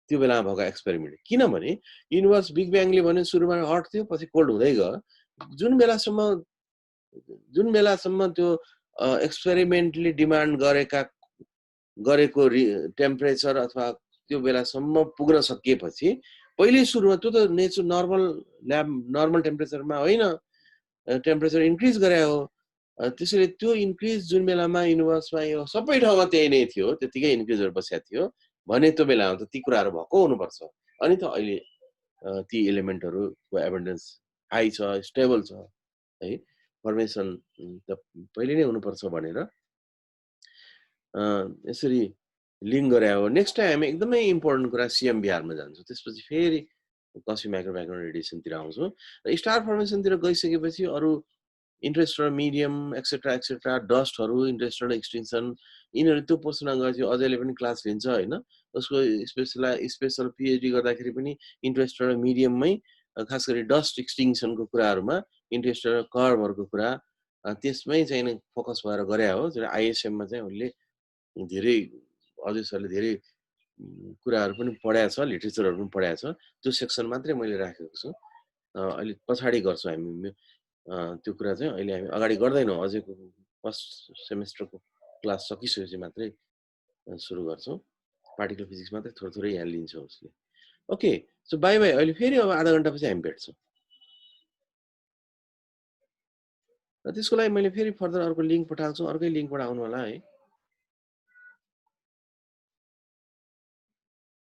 त्यो बेलामा भएको एक्सपेरिमेन्ट। किनभने युनिभर्स बिग ब्याङले भने सुरुमा हट थियो, पछि कोल्ड हुँदै गयो। जुन बेलासम्म त्यो एक्सपेरिमेन्टले डिमान्ड गरेको टेम्परेचर अथवा त्यो बेलासम्म पुग्न सकिएपछि पहिले सुरुमा त्यो त नेचर नर्मल टेम्परेचरमा होइन, टेम्परेचर इन्क्रिज गरे हो। त्यसैले त्यो इन्क्रिज जुन बेलामा युनिभर्समा यो सबै ठाउँमा त्यही नै थियो, त्यतिकै इन्क्रिजहरू बसेको थियो भने त्यो बेलामा त ती कुराहरू भएको हुनुपर्छ। अनि त अहिले ती एलिमेन्टहरूको एबन्डेन्स हाई छ, स्टेबल छ है। फर्मेसन त पहिले नै हुनुपर्छ भनेर यसरी लिङ्क गरे हो। नेक्स्ट टाइम हामी एकदमै इम्पोर्टेन्ट कुरा सिएमबिआरमा जान्छौँ, त्यसपछि फेरि कस्मिक माइक्रो ब्याकग्राउन्ड रेडिएसनतिर आउँछौँ। र स्टार फर्मेसनतिर गइसकेपछि अरू इन्टरेस्टर मिडियम एक्सेट्रा डस्टहरू, इन्टरेस्टर एक्सटिङ्सन, यिनीहरू त्यो पोर्सनमा गएपछि अझैले पनि क्लास लिन्छ होइन। उसको स्पेसल पिएचडी गर्दाखेरि पनि इन्टरेस्टर मिडियममै खास गरी डस्ट एक्सटिङ्सनको कुराहरूमा इन्टरेस्टर कर्भहरूको कुरा त्यसमै चाहिँ फोकस भएर गरे हो। आइएसएममा चाहिँ उसले धेरै अझै सरले धेरै कुराहरू पनि पढाएको छ, लिट्रेचरहरू पनि पढाएको छ। त्यो सेक्सन मात्रै मैले राखेको छु, अहिले पछाडि गर्छौँ हामी त्यो कुरा चाहिँ। अहिले हामी अगाडि गर्दैनौँ, अझै फर्स्ट सेमेस्टरको क्लास सकिसकेपछि मात्रै सुरु गर्छौँ। पार्टिकल फिजिक्स मात्रै थोरै यहाँ लिन्छ उसले। Okay, so by by. अहिले फेरि अब आधा घन्टापछि हामी भेट्छौँ। त्यसको लागि मैले फेरि फर्दर अर्को लिङ्क पठाएको छु, अर्कै लिङ्क पठाउनु होला है।